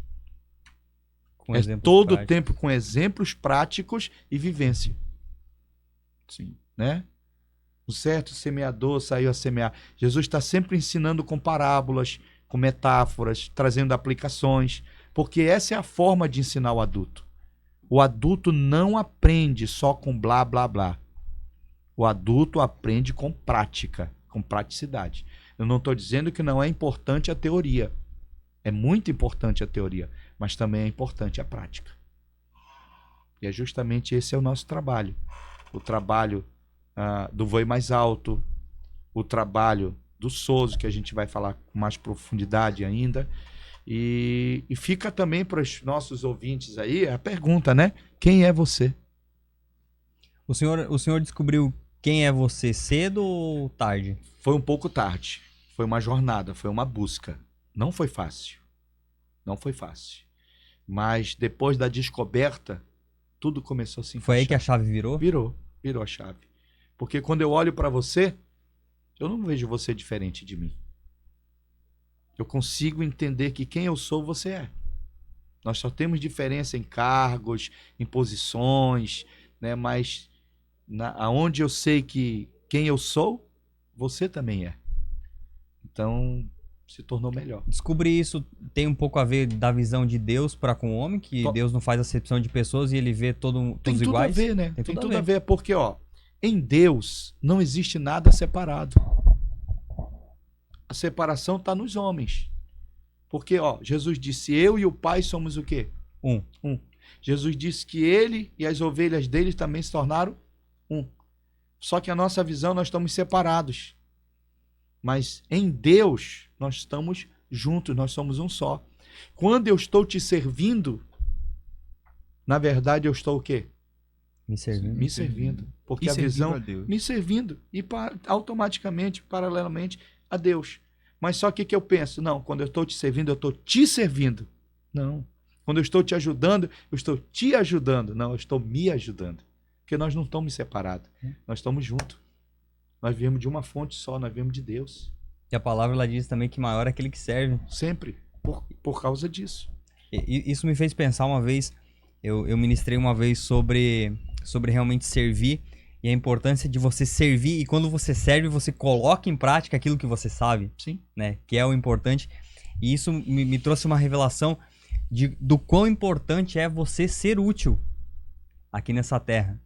Com É exemplos todo o práticos. tempo com exemplos práticos e vivência. Sim. Né? O certo semeador saiu a semear. Jesus está sempre ensinando com parábolas, com metáforas, trazendo aplicações, porque essa é a forma de ensinar o adulto. O adulto não aprende só com blá, blá, blá. O adulto aprende com prática, com praticidade. Eu não estou dizendo que não é importante a teoria. É muito importante a teoria, mas também é importante a prática. E é justamente esse é o nosso trabalho. O trabalho do Voe Mais Alto, o trabalho do Sozo, que a gente vai falar com mais profundidade ainda. E fica também para os nossos ouvintes aí a pergunta, né? Quem é você? O senhor descobriu quem é você cedo ou tarde? Foi um pouco tarde. Foi uma jornada, foi uma busca. Não foi fácil. Não foi fácil. Mas depois da descoberta, tudo começou a se encaixar. Foi aí que a chave virou? Virou a chave. Porque quando eu olho para você, eu não vejo você diferente de mim. Eu consigo entender que quem eu sou, você é. Nós só temos diferença em cargos, em posições, né? Mas aonde eu sei que quem eu sou, você também é. Então, se tornou melhor. Descobrir isso tem um pouco a ver da visão de Deus para com o homem, que Deus não faz acepção de pessoas e ele vê todos Tem tudo iguais? a ver, né? Tem Tem tudo tudo a a ver, porque, ó, em Deus não existe nada separado. A separação está nos homens. Porque, ó, Jesus disse, eu e o Pai somos o quê? Um. Jesus disse que ele e as ovelhas dele também se tornaram um. Só que a nossa visão, nós estamos separados. Mas em Deus, nós estamos juntos, nós somos um só. Quando eu estou te servindo, na verdade eu estou o quê? Me servindo. Me servindo. Porque E a servindo visão... a Deus. Me servindo. E automaticamente, paralelamente, a Deus. Mas só que eu penso? Não, quando eu estou te servindo, eu estou te servindo. Não. Quando eu estou te ajudando, eu estou te ajudando. Não, eu estou me ajudando. Porque nós não estamos separados. Nós estamos juntos. Nós viemos de uma fonte só, nós viemos de Deus. E a palavra ela diz também que maior é aquele que serve. Sempre. Por causa disso. E isso me fez pensar uma vez, eu ministrei uma vez sobre realmente servir e a importância de você servir. E quando você serve, você coloca em prática aquilo que você sabe. Sim. Né? Que é o importante. E isso me trouxe uma revelação do quão importante é você ser útil aqui nessa terra.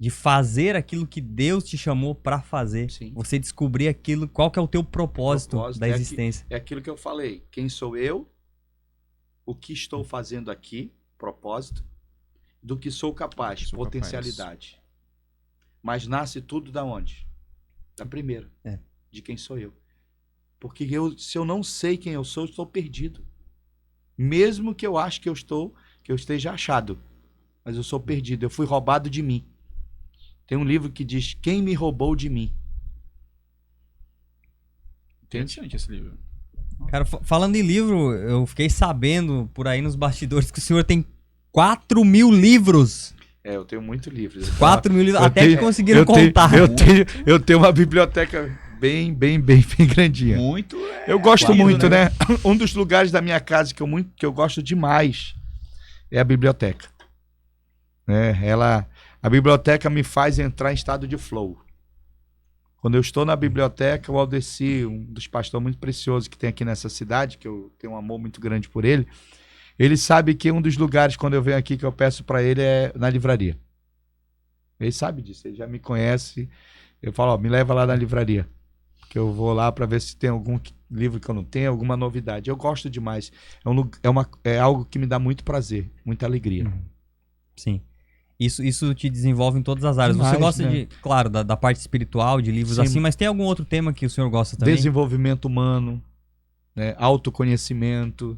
De fazer aquilo que Deus te chamou para fazer. Sim. Você descobrir aquilo, qual que é o teu propósito da existência. É aquilo que eu falei. Quem sou eu? O que estou fazendo aqui? Propósito. Do que sou capaz? Potencialidade. Mas nasce tudo da onde? Da primeira. De quem sou eu. Porque se eu não sei quem eu sou, eu estou perdido. Mesmo que eu ache que eu esteja achado. Mas eu sou perdido. Eu fui roubado de mim. Tem um livro que diz, quem me roubou de mim? Interessante esse livro. Cara, falando em livro, eu fiquei sabendo por aí nos bastidores que o senhor tem 4.000 livros. Eu tenho muitos livros. 4.000 livros, Eu até tenho- que conseguiram eu tenho- contar. eu tenho uma biblioteca bem grandinha. Muito. Eu gosto Claro, muito, né? né? Um dos lugares da minha casa que eu gosto demais é a biblioteca. A biblioteca me faz entrar em estado de flow. Quando eu estou na biblioteca, o Aldeci, um dos pastores muito preciosos que tem aqui nessa cidade, que eu tenho um amor muito grande por ele, ele sabe que um dos lugares, quando eu venho aqui, que eu peço para ele é na livraria. Ele sabe disso, ele já me conhece. Eu falo, ó, me leva lá na livraria, que eu vou lá para ver se tem algum livro que eu não tenho, alguma novidade. Eu gosto demais. É algo que me dá muito prazer, muita alegria. Sim. Isso te desenvolve em todas as áreas. Você Demais, gosta né? de, claro, da parte espiritual, de livros Sim. assim, mas tem algum outro tema que o senhor gosta também? Desenvolvimento humano, né? Autoconhecimento.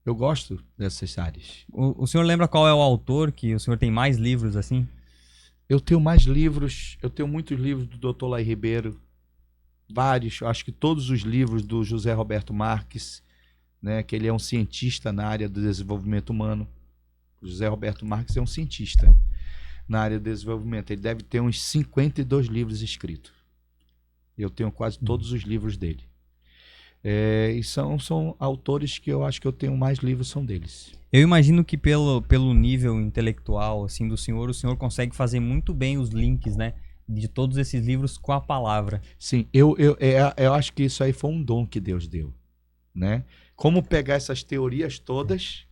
Eu gosto dessas áreas. O senhor lembra qual é o autor que o senhor tem mais livros assim? Eu tenho mais livros, eu tenho muitos livros do Dr. Lai Ribeiro, vários, eu acho que todos os livros do José Roberto Marques, né, que ele é um cientista na área do desenvolvimento humano. O José Roberto Marques é um cientista na área do desenvolvimento. Ele deve ter uns 52 livros escritos. Eu tenho quase todos os livros dele. E são autores que eu acho que eu tenho mais livros, são deles. Eu imagino que pelo nível intelectual assim do senhor, o senhor consegue fazer muito bem os links, né, de todos esses livros com a palavra. Sim, eu acho que isso aí foi um dom que Deus deu, né? Como pegar essas teorias todas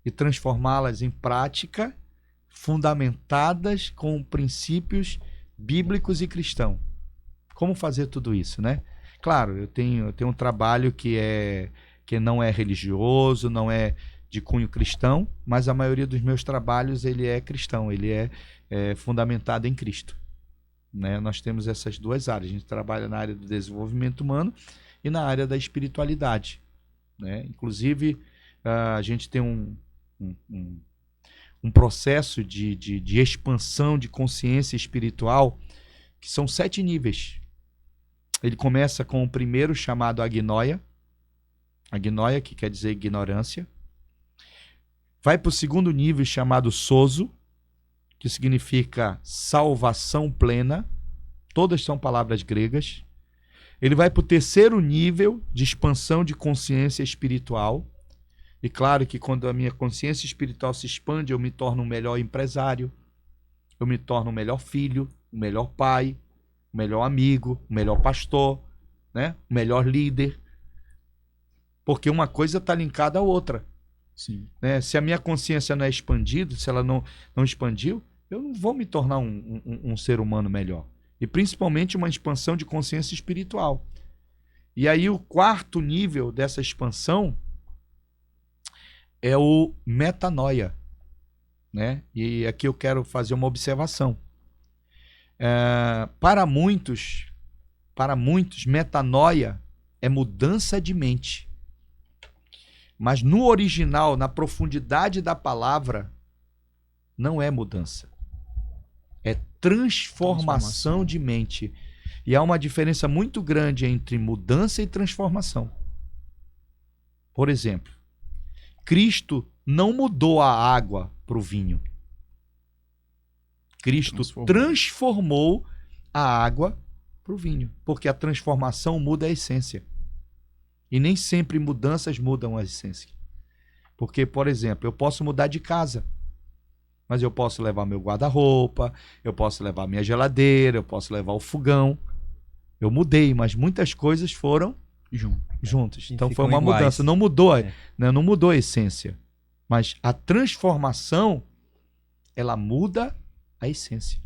e transformá-las em prática, fundamentadas com princípios bíblicos e cristãos. Como fazer tudo isso, né? Claro, eu tenho um trabalho que não é religioso, não é de cunho cristão, mas a maioria dos meus trabalhos ele é cristão, ele é fundamentado em Cristo. Né? Nós temos essas duas áreas, a gente trabalha na área do desenvolvimento humano e na área da espiritualidade. Né? Inclusive, a gente tem um processo de expansão de consciência espiritual que são 7 níveis. Ele começa com o primeiro, chamado agnoia, que quer dizer ignorância. Vai para o segundo nível, chamado sozo, que significa salvação plena. Todas são palavras gregas. Ele vai para o terceiro nível de expansão de consciência espiritual. E claro que quando a minha consciência espiritual se expande, eu me torno um melhor empresário, eu me torno um melhor filho, um melhor pai, um melhor amigo, um melhor pastor, né? Um melhor líder. Porque uma coisa está linkada à outra. Sim. Né? Se a minha consciência não é expandida, se ela não expandiu, eu não vou me tornar um ser humano melhor. E principalmente uma expansão de consciência espiritual. E aí o quarto nível dessa expansão é o metanoia. Né? E aqui eu quero fazer uma observação. Para muitos, metanoia é mudança de mente. Mas no original, na profundidade da palavra, não é mudança. É transformação de mente. E há uma diferença muito grande entre mudança e transformação. Por exemplo, Cristo não mudou a água para o vinho. Cristo transformou a água para o vinho. Porque a transformação muda a essência. E nem sempre mudanças mudam a essência. Porque, por exemplo, eu posso mudar de casa, mas eu posso levar meu guarda-roupa, eu posso levar minha geladeira, eu posso levar o fogão. Eu mudei, mas muitas coisas foram juntas. Então foi uma mudança. Não mudou, né? Não mudou a essência. Mas a transformação, ela muda a essência.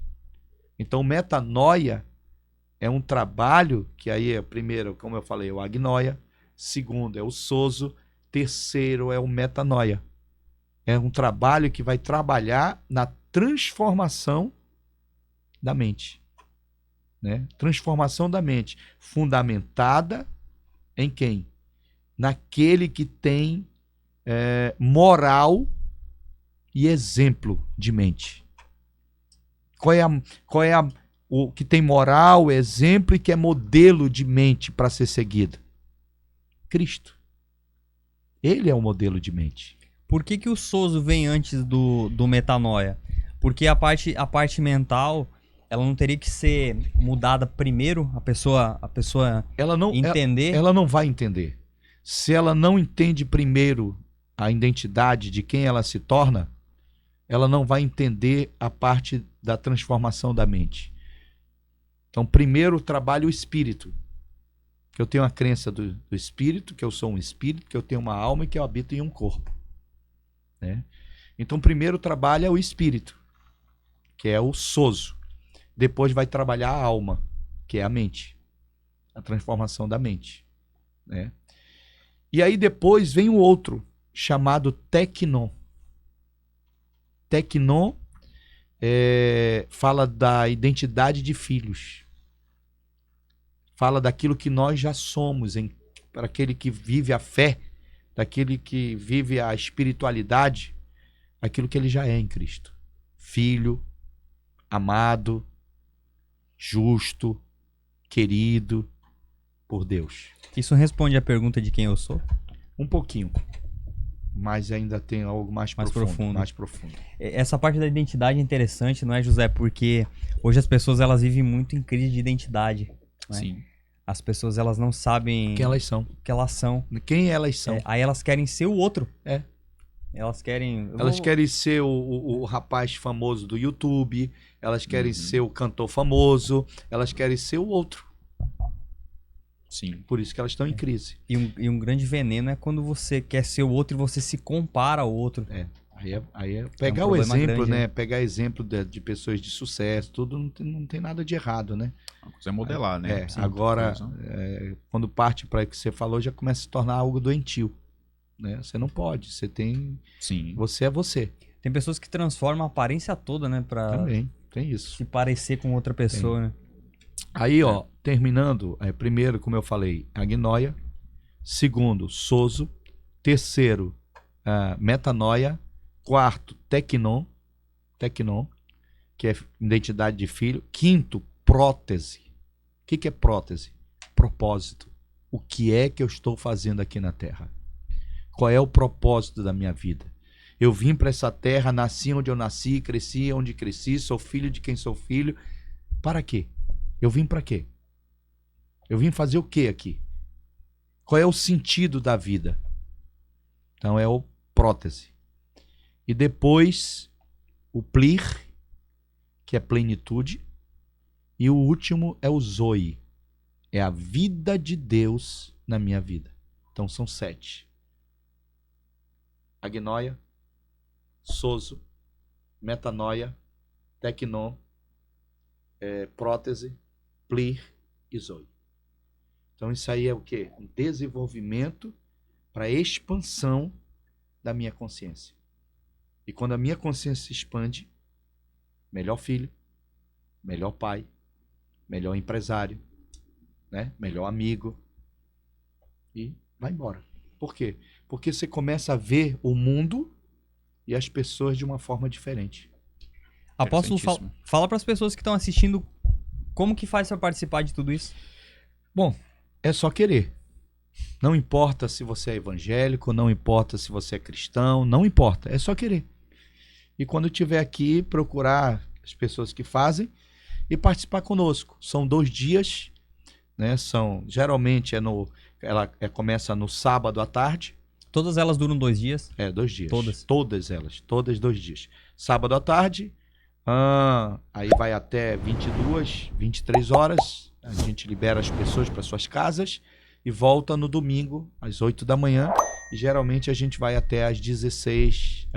Então, metanoia é um trabalho que aí é, primeiro, como eu falei, o agnoia. Segundo é o sozo. Terceiro é o metanoia. É um trabalho que vai trabalhar na transformação da mente. Né? Transformação da mente. Fundamentada em quem? Naquele que tem moral e exemplo de mente. Qual é o que tem moral, exemplo e que é modelo de mente para ser seguido? Cristo. Ele é o modelo de mente. Por que o Sozo vem antes do Metanoia? Porque a parte mental, ela não teria que ser mudada primeiro, a pessoa Ela não, entender? ela não vai entender. Se ela não entende primeiro a identidade de quem ela se torna, ela não vai entender a parte da transformação da mente. Então, primeiro trabalha o espírito. Que eu tenho a crença do espírito, que eu sou um espírito, que eu tenho uma alma e que eu habito em um corpo. Né? Então, primeiro trabalha o espírito, que é o sozo. Depois vai trabalhar a alma, que é a mente. A transformação da mente. Né? E aí depois vem o outro, chamado teknon. Teknon fala da identidade de filhos. Fala daquilo que nós já somos, para aquele que vive a fé, daquele que vive a espiritualidade, aquilo que ele já é em Cristo. Filho, amado, justo, querido por Deus. Isso responde à pergunta de quem eu sou? Um pouquinho. Mas ainda tem algo mais profundo. Essa parte da identidade é interessante, não é, José? Porque hoje as pessoas elas vivem muito em crise de identidade. Né? Sim. As pessoas elas não sabem Quem elas são. o que elas são. Quem elas são. Aí elas querem ser o outro. É. Elas querem... Elas querem ser o rapaz famoso do YouTube, elas querem ser o cantor famoso, elas querem ser o outro. Sim. Por isso que elas estão em crise. E um grande veneno é quando você quer ser o outro e você se compara ao outro. Aí é pegar o exemplo, né? Pegar exemplo de pessoas de sucesso, tudo não tem nada de errado, né? Uma coisa é modelar, né? Sim, agora, quando parte para o que você falou, já começa a se tornar algo doentio. Né? Você não pode, você tem... Sim. Você é você. Tem pessoas que transformam a aparência toda, né? Também, tem isso. Se parecer com outra pessoa, né? Aí, terminando, primeiro, como eu falei, agnoia. Segundo, sozo. Terceiro, metanoia. Quarto, teknon, que é identidade de filho. Quinto, prótese. O que é prótese? Propósito. O que é que eu estou fazendo aqui na Terra? Qual é o propósito da minha vida? Eu vim para essa terra, nasci onde eu nasci, cresci onde cresci, sou filho de quem sou filho. Para quê? Eu vim para quê? Eu vim fazer o quê aqui? Qual é o sentido da vida? Então é o prótese. E depois o plir, que é plenitude. E o último é o zoe. É a vida de Deus na minha vida. Então são 7. Agnoia, sozo, metanoia, teknon, prótese, plir e zoe. Então isso aí é o quê? Um desenvolvimento para a expansão da minha consciência. E quando a minha consciência se expande, melhor filho, melhor pai, melhor empresário, né? Melhor amigo, e vai embora. Por quê? Porque você começa a ver o mundo e as pessoas de uma forma diferente. Apóstolo, fala para as pessoas que estão assistindo como que faz para participar de tudo isso. Bom, é só querer. Não importa se você é evangélico, não importa se você é cristão, não importa, é só querer. E quando estiver aqui, procurar as pessoas que fazem e participar conosco. São 2 dias, né? Geralmente ela começa no sábado à tarde. Todas elas duram 2 dias? 2 dias. Todas elas, 2 dias. Sábado à tarde, aí vai até 22, 23 horas. A gente libera as pessoas para suas casas e volta no domingo, às 8 da manhã. E geralmente a gente vai até às 16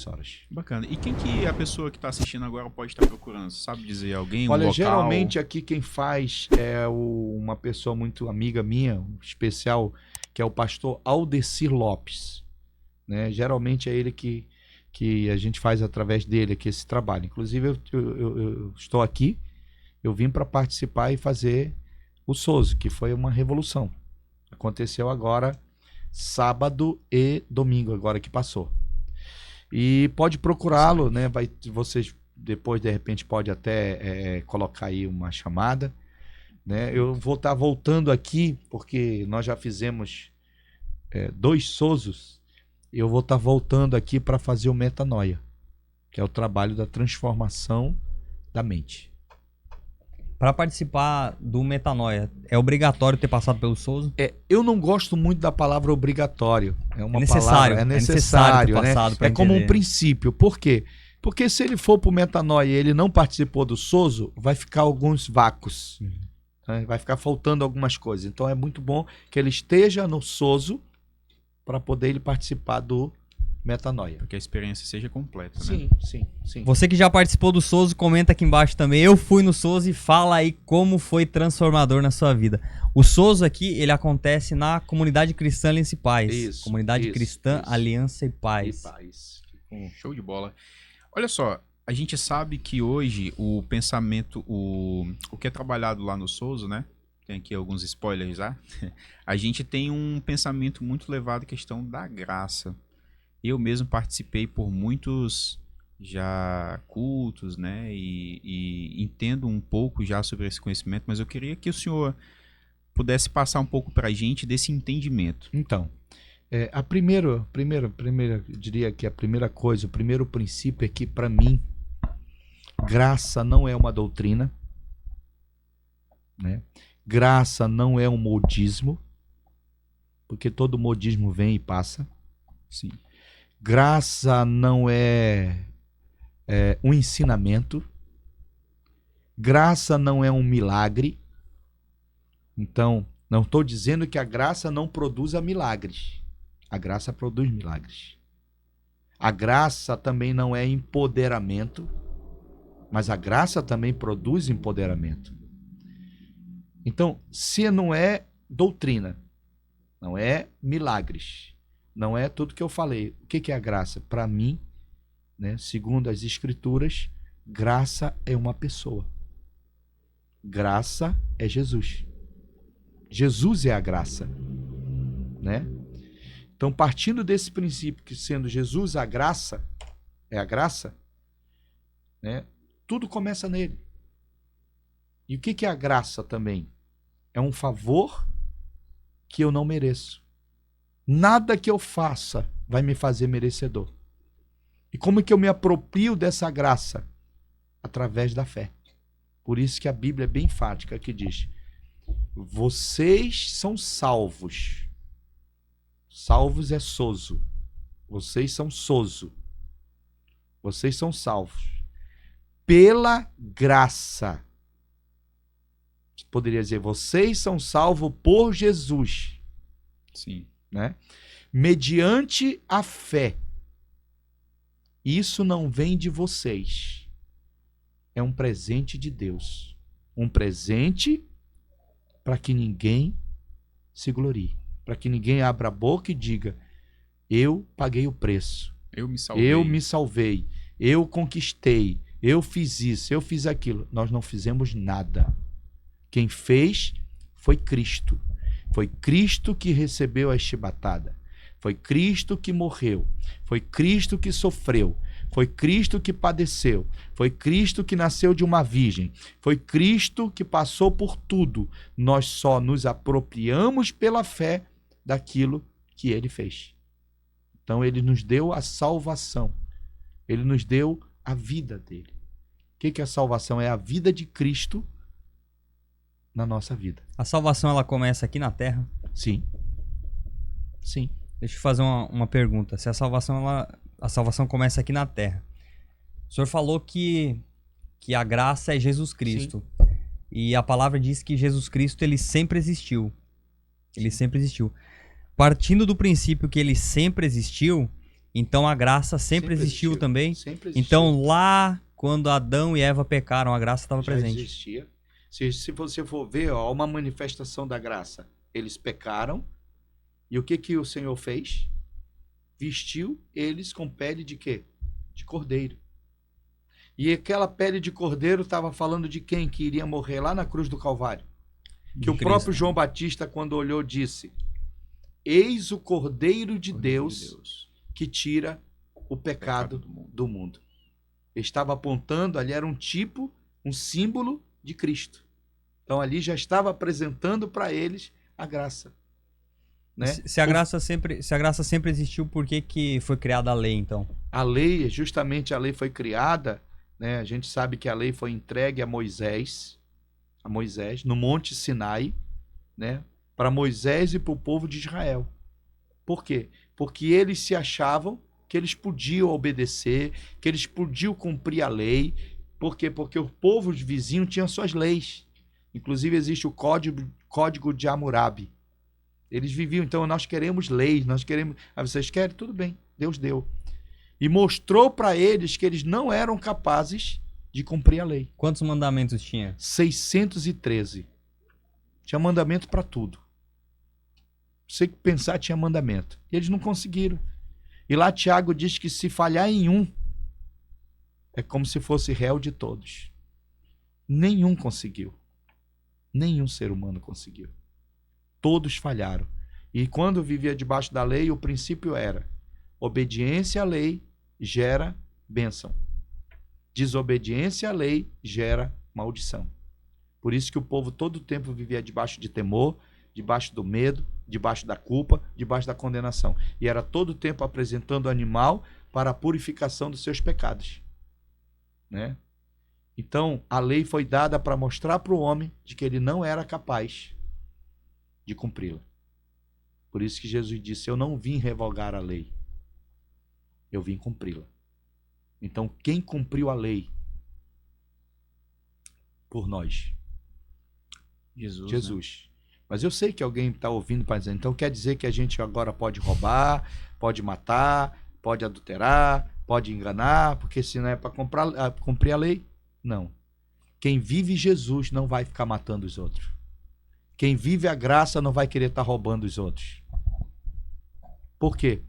horas. Bacana. E quem que a pessoa que está assistindo agora pode estar procurando? Você sabe dizer alguém? Olha, um local? Geralmente aqui quem faz é uma pessoa muito amiga minha, um especial, que é o pastor Aldecir Lopes. Né? Geralmente é ele que a gente faz através dele aqui esse trabalho. Inclusive eu estou aqui, eu vim para participar e fazer o Sozo, que foi uma revolução. Aconteceu agora sábado e domingo, agora que passou. E pode procurá-lo, né? Vocês depois, de repente, pode até colocar aí uma chamada. Né? Eu vou estar voltando aqui, porque nós já fizemos 2 Sozos, eu vou estar voltando aqui para fazer o Metanoia, que é o trabalho da transformação da mente. Para participar do Metanoia, é obrigatório ter passado pelo Souza? Eu não gosto muito da palavra obrigatório. É uma necessário, palavra, é necessário ter né? passado pra É como um entender. princípio. Por quê? Porque se ele for pro Metanoia e ele não participou do Sozo, vai ficar alguns vácuos. Né? Vai ficar faltando algumas coisas. Então é muito bom que ele esteja no Sozo para poder ele participar do Metanoia. Para que a experiência seja completa, né? Sim, sim, sim. Você que já participou do Souza, comenta aqui embaixo também. Eu fui no Souza e fala aí como foi transformador na sua vida. O Souza aqui, ele acontece na Comunidade Cristã Aliança e Paz. Isso, Comunidade isso, Cristã isso. Aliança e Paz. Show de bola. Olha só, a gente sabe que hoje o pensamento, o que é trabalhado lá no Souza, né? Tem aqui alguns spoilers já. A gente tem um pensamento muito levado à questão da graça. Eu mesmo participei por muitos já cultos, né? E entendo um pouco já sobre esse conhecimento, mas eu queria que o senhor pudesse passar um pouco para a gente desse entendimento. Então, a primeira, eu diria que a primeira coisa, o primeiro princípio é que, para mim, graça não é uma doutrina, né? Graça não é um modismo, porque todo modismo vem e passa. Sim. Graça não é um ensinamento. Graça não é um milagre. Então, não estou dizendo que a graça não produza milagres. A graça produz milagres. A graça também não é empoderamento, mas a graça também produz empoderamento. Então, se não é doutrina, não é milagres, não é tudo que eu falei. O que é a graça? Para mim, né, segundo as Escrituras, graça é uma pessoa. Graça é Jesus. Jesus é a graça, né? Então, partindo desse princípio que sendo Jesus a graça, né, tudo começa nele. E o que é a graça também? É um favor que eu não mereço. Nada que eu faça vai me fazer merecedor. E como é que eu me aproprio dessa graça? Através da fé. Por isso que a Bíblia é bem enfática, que diz: vocês são salvos. Salvos é sozo. Vocês são sozo. Vocês são salvos. Pela graça. Poderia dizer, vocês são salvos por Jesus. Sim. Né? Mediante a fé. Isso não vem de vocês. É um presente de Deus. Um presente para que ninguém se glorie. Para que ninguém abra a boca e diga: eu paguei o preço. Eu me salvei. Eu me salvei. Eu conquistei. Eu fiz isso. Eu fiz aquilo. Nós não fizemos nada. Quem fez foi Cristo. Foi Cristo que recebeu a chibatada. Foi Cristo que morreu. Foi Cristo que sofreu. Foi Cristo que padeceu. Foi Cristo que nasceu de uma virgem. Foi Cristo que passou por tudo. Nós só nos apropriamos pela fé daquilo que ele fez. Então ele nos deu a salvação. Ele nos deu a vida dele. O que é a salvação? É a vida de Cristo na nossa vida. A salvação, ela começa aqui na Terra? Sim. Sim. Deixa eu fazer uma pergunta. Se a salvação começa aqui na Terra. O senhor falou que a graça é Jesus Cristo. Sim. E a palavra diz que Jesus Cristo, ele sempre existiu. Ele sempre existiu. Partindo do princípio que ele sempre existiu, então a graça sempre existiu também? Sempre existiu. Então lá, quando Adão e Eva pecaram, a graça estava presente. Existia. Se você for ver, ó, uma manifestação da graça. Eles pecaram. E o que o Senhor fez? Vestiu eles com pele de quê? De cordeiro. E aquela pele de cordeiro estava falando de quem que iria morrer lá na cruz do Calvário? Que o próprio João Batista, quando olhou, disse: eis o Cordeiro de Deus que tira o pecado do mundo. Ele estava apontando, ali era um tipo, um símbolo de Cristo. Então ali já estava apresentando para eles a graça. né? Se a graça sempre existiu, por que que foi criada a lei, então? A lei, justamente a lei foi criada, né? A gente sabe que a lei foi entregue a Moisés, no Monte Sinai, né? Para Moisés e para o povo de Israel. Por quê? Porque eles se achavam que eles podiam obedecer, que eles podiam cumprir a lei. Por quê? Porque o povo vizinho tinha suas leis. Inclusive existe o Código de Hammurabi. Eles viviam, então nós queremos leis, nós queremos... Ah, vocês querem? Tudo bem, Deus deu. E mostrou para eles que eles não eram capazes de cumprir a lei. Quantos mandamentos tinha? 613. Tinha mandamento para tudo. Você que pensar tinha mandamento. E eles não conseguiram. E lá Tiago diz que se falhar em um, é como se fosse réu de todos. Nenhum conseguiu. Nenhum ser humano conseguiu. Todos falharam. E quando vivia debaixo da lei, o princípio era: obediência à lei gera bênção. Desobediência à lei gera maldição. Por isso que o povo todo o tempo vivia debaixo de temor, debaixo do medo, debaixo da culpa, debaixo da condenação. E era todo o tempo apresentando o animal para a purificação dos seus pecados. Né? Então, a lei foi dada para mostrar para o homem de que ele não era capaz de cumpri-la. Por isso que Jesus disse: eu não vim revogar a lei, eu vim cumpri-la. Então, quem cumpriu a lei por nós? Jesus. Né? Mas eu sei que alguém está ouvindo para dizer, então quer dizer que a gente agora pode roubar, pode matar, pode adulterar, pode enganar, porque se não é para cumprir a lei? Não. Quem vive Jesus não vai ficar matando os outros. Quem vive a graça não vai querer estar roubando os outros. Por quê?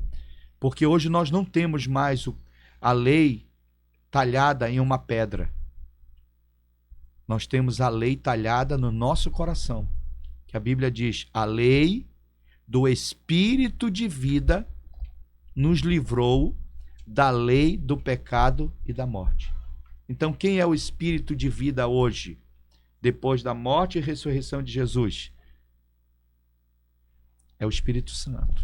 Porque hoje nós não temos mais a lei talhada em uma pedra. Nós temos a lei talhada no nosso coração. Que a Bíblia diz: a lei do Espírito de vida nos livrou da lei do pecado e da morte. Então, quem é o Espírito de vida hoje, depois da morte e ressurreição de Jesus? É o Espírito Santo.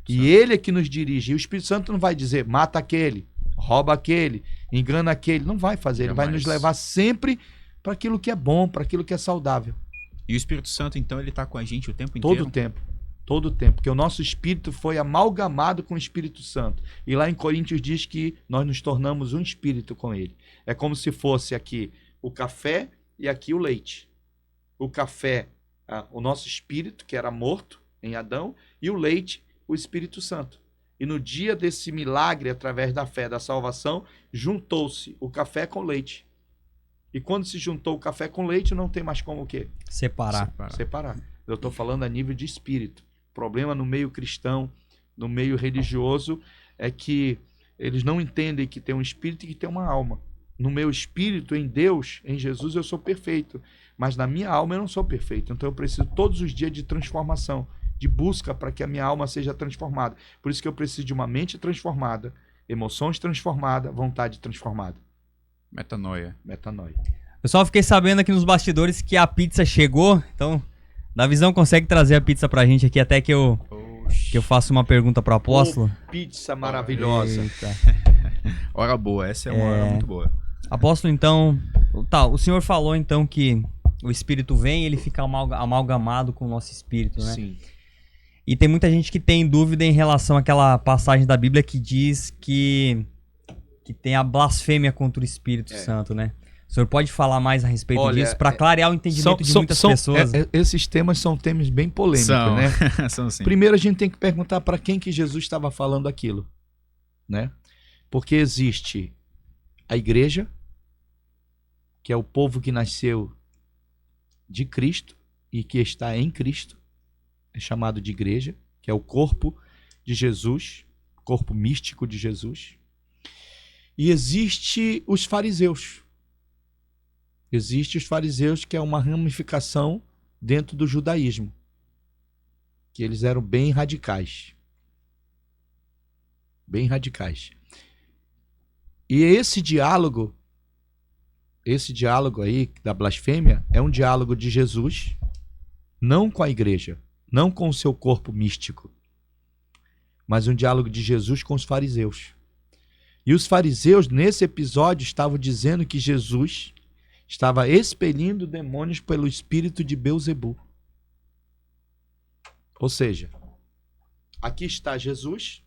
E ele é que nos dirige. E o Espírito Santo não vai dizer: mata aquele, rouba aquele, engana aquele. Não vai fazer. Ele vai nos levar sempre para aquilo que é bom, para aquilo que é saudável. E o Espírito Santo, então, ele está com a gente o tempo inteiro? Todo o tempo. Todo o tempo. Porque o nosso espírito foi amalgamado com o Espírito Santo. E lá em Coríntios diz que nós nos tornamos um espírito com ele. É como se fosse aqui o café e aqui o leite. O café, o nosso espírito, que era morto em Adão, e o leite, o Espírito Santo. E no dia desse milagre, através da fé, da salvação, juntou-se o café com o leite. E quando se juntou o café com leite, não tem mais como o quê? Separar. Eu estou falando a nível de espírito. O problema no meio cristão, no meio religioso, é que eles não entendem que tem um espírito e que tem uma alma. No meu espírito, em Deus, em Jesus, eu sou perfeito. Mas na minha alma eu não sou perfeito. Então eu preciso todos os dias de transformação, de busca para que a minha alma seja transformada. Por isso que eu preciso de uma mente transformada, emoções transformadas, vontade transformada. Metanoia. Pessoal, fiquei sabendo aqui nos bastidores que a pizza chegou. Então, Davizão consegue trazer a pizza pra gente aqui até que eu faça uma pergunta pro apóstolo. Pizza maravilhosa. Eita. Hora boa, essa é uma hora muito boa. Apóstolo, então, o senhor falou então que o Espírito vem e ele fica amalgamado com o nosso espírito, né? Sim. E tem muita gente que tem dúvida em relação àquela passagem da Bíblia que diz que tem a blasfêmia contra o Espírito Santo, né? O senhor pode falar mais a respeito disso para clarear o entendimento de muitas pessoas? Esses temas são temas bem polêmicos, né? São sim. Primeiro a gente tem que perguntar para quem que Jesus estava falando aquilo, né? Porque existe a igreja, que é o povo que nasceu de Cristo e que está em Cristo, é chamado de igreja, que é o corpo de Jesus, corpo místico de Jesus. E existe os fariseus. Existe os fariseus, que é uma ramificação dentro do judaísmo, que eles eram bem radicais. Bem radicais. E esse diálogo aí da blasfêmia é um diálogo de Jesus, não com a igreja, não com o seu corpo místico, mas um diálogo de Jesus com os fariseus. E os fariseus, nesse episódio, estavam dizendo que Jesus estava expelindo demônios pelo espírito de Beelzebu. Ou seja, aqui está Jesus,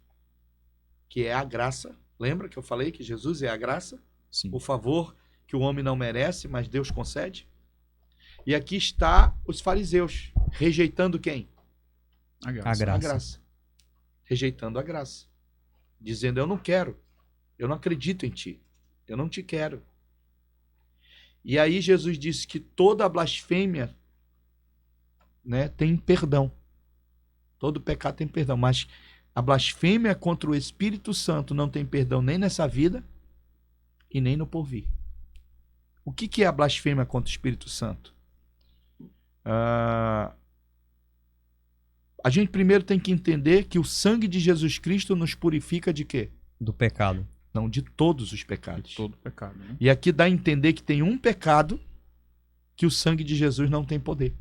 que é a graça. Lembra que eu falei que Jesus é a graça? Sim. O favor que o homem não merece, mas Deus concede. E aqui está os fariseus, rejeitando quem? A graça. A graça. A graça. Rejeitando a graça. Dizendo, eu não quero. Eu não acredito em ti. Eu não te quero. E aí Jesus disse que toda blasfêmia, né, tem perdão. Todo pecado tem perdão. Mas a blasfêmia contra o Espírito Santo não tem perdão nem nessa vida e nem no porvir. O que é a blasfêmia contra o Espírito Santo? A gente primeiro tem que entender que o sangue de Jesus Cristo nos purifica de quê? Do pecado. Não, de todos os pecados. Todo pecado, né? E aqui dá a entender que tem um pecado que o sangue de Jesus não tem poder.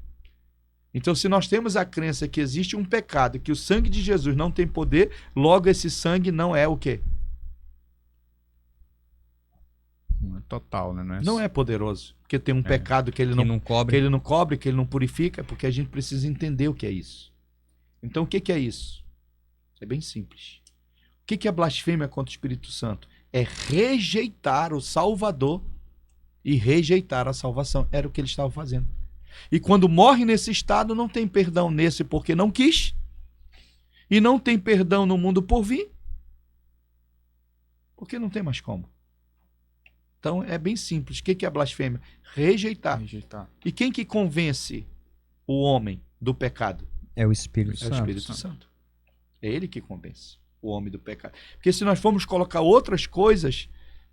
Então, se nós temos a crença que existe um pecado, que o sangue de Jesus não tem poder, logo esse sangue não é o quê? Não é total, né? Não é poderoso. Porque tem um pecado que ele Que não não cobre. que ele não cobre, que ele não purifica, porque a gente precisa entender o que é isso. Então, o que é isso? É bem simples. O que é blasfêmia contra o Espírito Santo? É rejeitar o Salvador e rejeitar a salvação. Era o que ele estava fazendo. E quando morre nesse estado, não tem perdão nesse porque não quis, e não tem perdão no mundo por vir, porque não tem mais como. Então, é bem simples. O que é a blasfêmia? Rejeitar. Rejeitar. E quem que convence o homem do pecado? É o Espírito É o Santo. Espírito Santo. É ele que convence o homem do pecado. Porque se nós formos colocar outras coisas,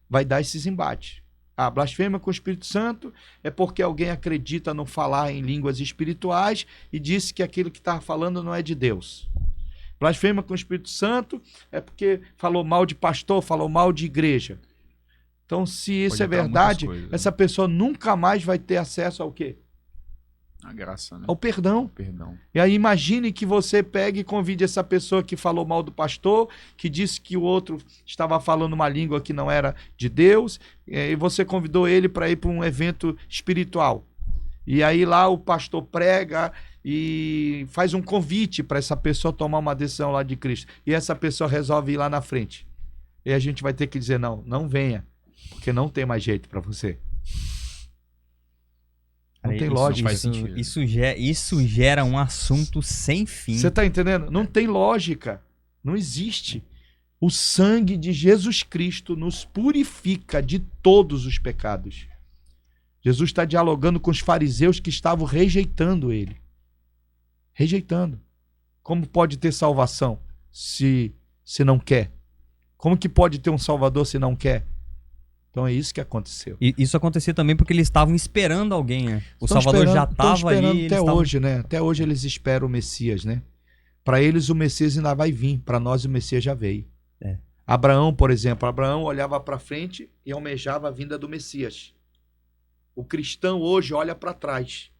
vai dar esses embates. A blasfêmia com o Espírito Santo é porque alguém acredita no falar em línguas espirituais e disse que aquilo que está falando não é de Deus. Blasfêmia com o Espírito Santo é porque falou mal de pastor, falou mal de igreja. Então, se isso Pode é entrar verdade, muitas coisas, essa pessoa nunca mais vai ter acesso ao quê? A graça, né? Ao perdão. Perdão. E aí imagine que você pegue e convide essa pessoa que falou mal do pastor, que disse que o outro estava falando uma língua que não era de Deus, e você convidou ele para ir para um evento espiritual. E aí lá o pastor prega e faz um convite para essa pessoa tomar uma decisão lá de Cristo. E essa pessoa resolve ir lá na frente. E a gente vai ter que dizer, não venha, porque não tem mais jeito para você. Não tem lógica. faz sentido. Isso gera um assunto sem fim. Você está entendendo? Não tem lógica. Não existe. O sangue de Jesus Cristo nos purifica de todos os pecados. Jesus está dialogando com os fariseus que estavam rejeitando ele. Rejeitando. Como pode ter salvação se não quer? Como que pode ter um salvador se não quer? Então é isso que aconteceu. E isso acontecia também porque eles estavam esperando alguém, né? O Estão Salvador já estão estava esperando ali. até hoje, né? Até hoje eles esperam o Messias, né? Para eles o Messias ainda vai vir. Para nós o Messias já veio. É. Abraão, por exemplo, Abraão olhava para frente e almejava a vinda do Messias. O cristão hoje olha para trás.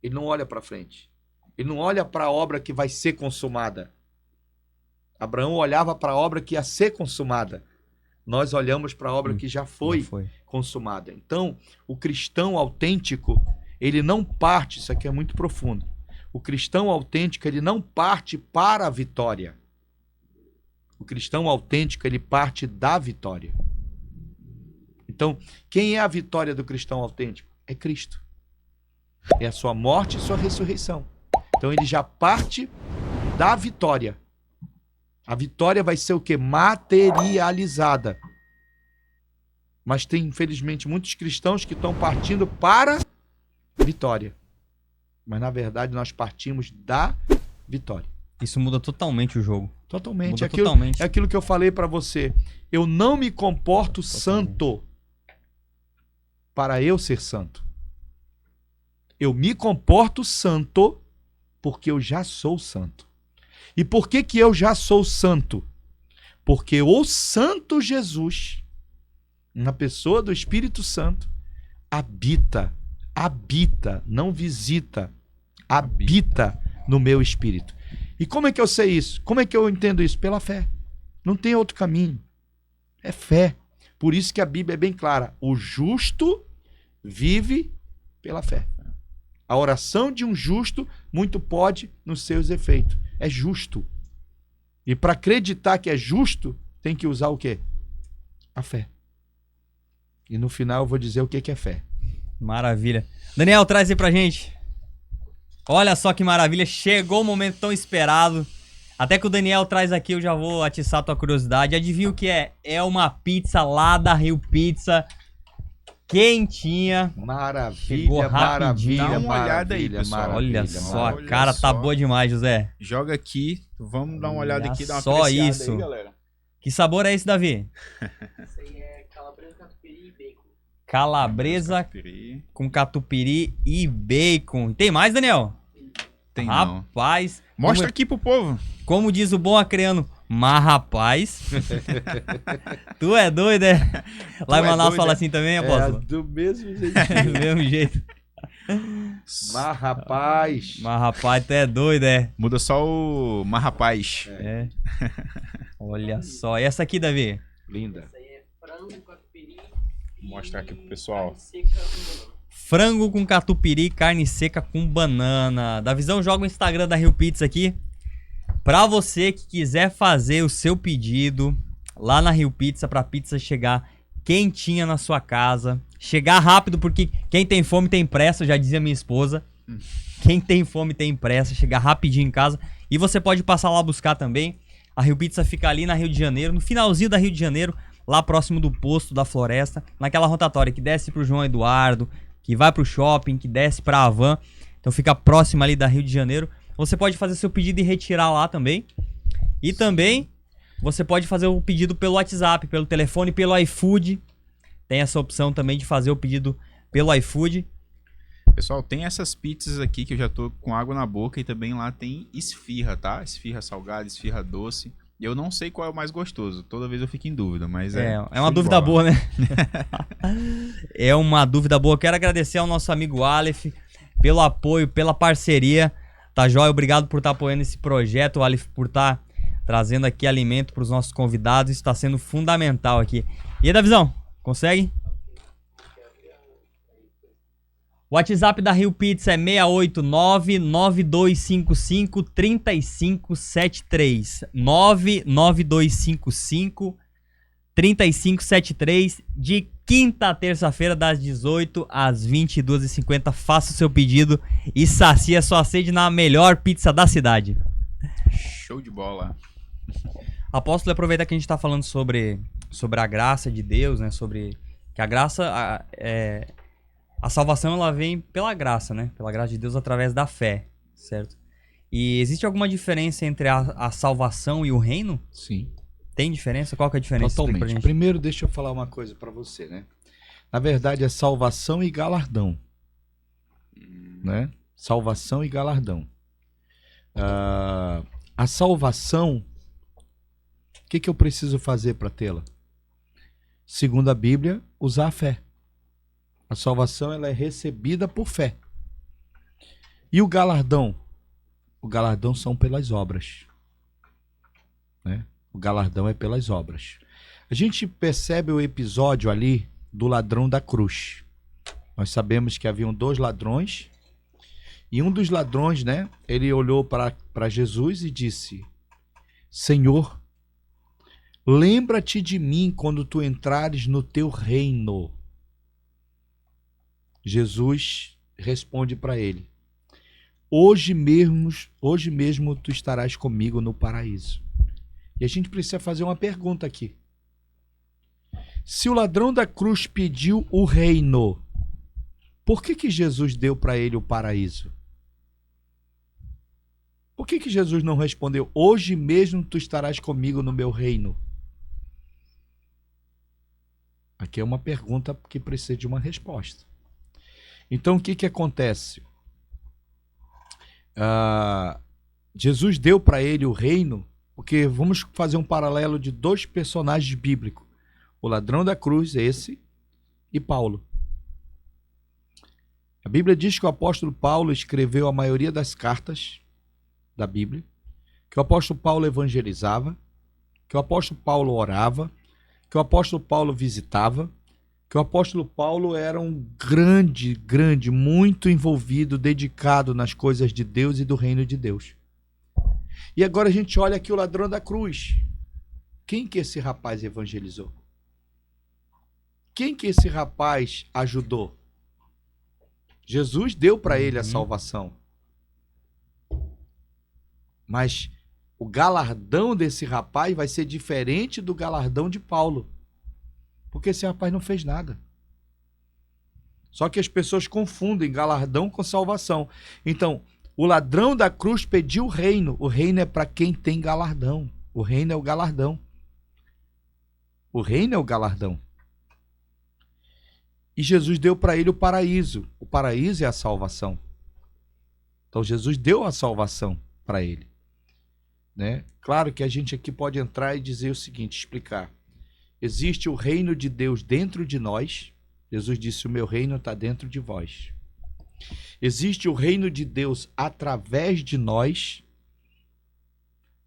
Ele não olha para frente. Ele não olha para a obra que vai ser consumada. Abraão olhava para a obra que ia ser consumada. Nós olhamos para a obra que já foi consumada. Então, o cristão autêntico, ele não parte, isso aqui é muito profundo. O cristão autêntico, ele não parte para a vitória. O cristão autêntico, ele parte da vitória. Então, quem é a vitória do cristão autêntico? É Cristo. É a sua morte e sua ressurreição. Então, ele já parte da vitória. A vitória vai ser o quê? Materializada. Mas tem, infelizmente, muitos cristãos que estão partindo para a vitória. Mas, na verdade, nós partimos da vitória. Isso muda totalmente o jogo. Totalmente. Muda Aquilo, totalmente. É aquilo que eu falei para você. Eu não me comporto santo para eu ser santo. Eu me comporto santo porque eu já sou santo. E por que eu já sou santo? Porque o Santo Jesus, na pessoa do Espírito Santo, habita, não visita, habita no meu espírito. E como é que eu sei isso? Como é que eu entendo isso? Pela fé. Não tem outro caminho. É fé. Por isso que a Bíblia é bem clara. O justo vive pela fé. A oração de um justo muito pode nos seus efeitos. É justo. E para acreditar que é justo, tem que usar o quê? A fé. E no final eu vou dizer o que é fé. Maravilha. Daniel, traz aí pra gente. Olha só que maravilha. Chegou o momento tão esperado. Até que o Daniel traz aqui, eu já vou atiçar a tua curiosidade. Adivinha o que é? É uma pizza lá da Rio Pizza. Quentinha. Maravilha, Dá uma olhada aí, pessoal. Olha só, a Olha cara tá só. boa demais, José. Joga aqui, vamos dar uma olhada Olha aqui, dar uma só apreciada isso. aí, galera. Que sabor é esse, Davi? Isso aí é calabresa, catupiry e bacon. Calabresa Catupiry. com catupiry e bacon. Tem mais, Daniel? Tem não. Rapaz. Mostra aqui pro povo. Como diz o bom acreano, mas rapaz. Tu é doido, é? Lá em é Manaus doido, fala é? assim também, É apóstolo? do mesmo jeito. Do mesmo jeito. Mas, rapaz. Mas rapaz, tu é doido, é? Muda só o mas rapaz. É. Olha só. E essa aqui, Davi? Linda. Isso aí é frango, catupiry Vou mostrar aqui pro pessoal. carne seca com banana. Frango com catupiry, carne seca com banana. Davizão, joga o Instagram da Rio Pizza aqui. Pra você que quiser fazer o seu pedido lá na Rio Pizza, pra pizza chegar quentinha na sua casa. Chegar rápido, porque quem tem fome tem pressa, já dizia minha esposa. Quem tem fome tem pressa, chegar rapidinho em casa. E você pode passar lá buscar também. A Rio Pizza fica ali na Rio de Janeiro, no finalzinho da Rio de Janeiro, lá próximo do posto da Floresta, naquela rotatória que desce pro João Eduardo, que vai pro shopping, que desce pra Havan. Então fica próximo ali da Rio de Janeiro. Você pode fazer seu pedido e retirar lá também. E também você pode fazer o pedido pelo WhatsApp, pelo telefone, pelo iFood. Tem essa opção também de fazer o pedido pelo iFood. Pessoal, tem essas pizzas aqui que eu já tô com água na boca e também lá tem esfirra, tá? Esfirra salgada, esfirra doce. E eu não sei qual é o mais gostoso. Toda vez eu fico em dúvida, mas É show uma de dúvida bola. boa, né? É uma dúvida boa. Quero agradecer ao nosso amigo Aleph pelo apoio, pela parceria. Tá joia? Obrigado por estar apoiando esse projeto, Aleph, por estar trazendo aqui alimento para os nossos convidados. Isso está sendo fundamental aqui. E aí, Davizão, consegue? O WhatsApp da Rio Pizza é 689-9255-3573. 99255-3573. De quinta a terça-feira, das 18 às 22h50. Faça o seu pedido e sacia a sua sede na melhor pizza da cidade. Show de bola. Apóstolo, aproveitar que a gente está falando sobre a graça de Deus, né? Sobre que a graça... A salvação, ela vem pela graça, né? Pela graça de Deus através da fé, certo? E existe alguma diferença entre a salvação e o reino? Sim. Tem diferença? Qual que é a diferença? Explica pra Totalmente. gente. Primeiro, deixa eu falar uma coisa pra você, né? Na verdade, é salvação e galardão. Né? Salvação e galardão. A salvação, o que eu preciso fazer para tê-la? Segundo a Bíblia, usar a fé. A salvação, ela é recebida por fé. E o galardão? O galardão são pelas obras. Né? O galardão é pelas obras. A gente percebe o episódio ali do ladrão da cruz. Nós sabemos que haviam 2 ladrões. E um dos ladrões, né? Ele olhou para Jesus e disse: Senhor, lembra-te de mim quando tu entrares no teu reino. Jesus responde para ele: hoje mesmo tu estarás comigo no paraíso. E a gente precisa fazer uma pergunta aqui. Se o ladrão da cruz pediu o reino, por que Jesus deu para ele o paraíso? Por que Jesus não respondeu: hoje mesmo tu estarás comigo no meu reino? Aqui é uma pergunta que precisa de uma resposta. Então, o que acontece? Jesus deu para ele o reino, porque vamos fazer um paralelo de 2 personagens bíblicos. O ladrão da cruz, esse, e Paulo. A Bíblia diz que o apóstolo Paulo escreveu a maioria das cartas da Bíblia, que o apóstolo Paulo evangelizava, que o apóstolo Paulo orava, que o apóstolo Paulo visitava, que o apóstolo Paulo era um grande, muito envolvido, dedicado nas coisas de Deus e do reino de Deus. E agora a gente olha aqui o ladrão da cruz. Quem que esse rapaz evangelizou? Quem que esse rapaz ajudou? Jesus deu para ele a salvação. Mas o galardão desse rapaz vai ser diferente do galardão de Paulo. Porque esse rapaz não fez nada. Só que as pessoas confundem galardão com salvação. Então, o ladrão da cruz pediu o reino. O reino é para quem tem galardão. O reino é o galardão. O reino é o galardão. E Jesus deu para ele o paraíso. O paraíso é a salvação. Então, Jesus deu a salvação para ele. Né? Claro que a gente aqui pode entrar e dizer o seguinte, explicar. Existe o reino de Deus dentro de nós. Jesus disse, o meu reino está dentro de vós. Existe o reino de Deus através de nós,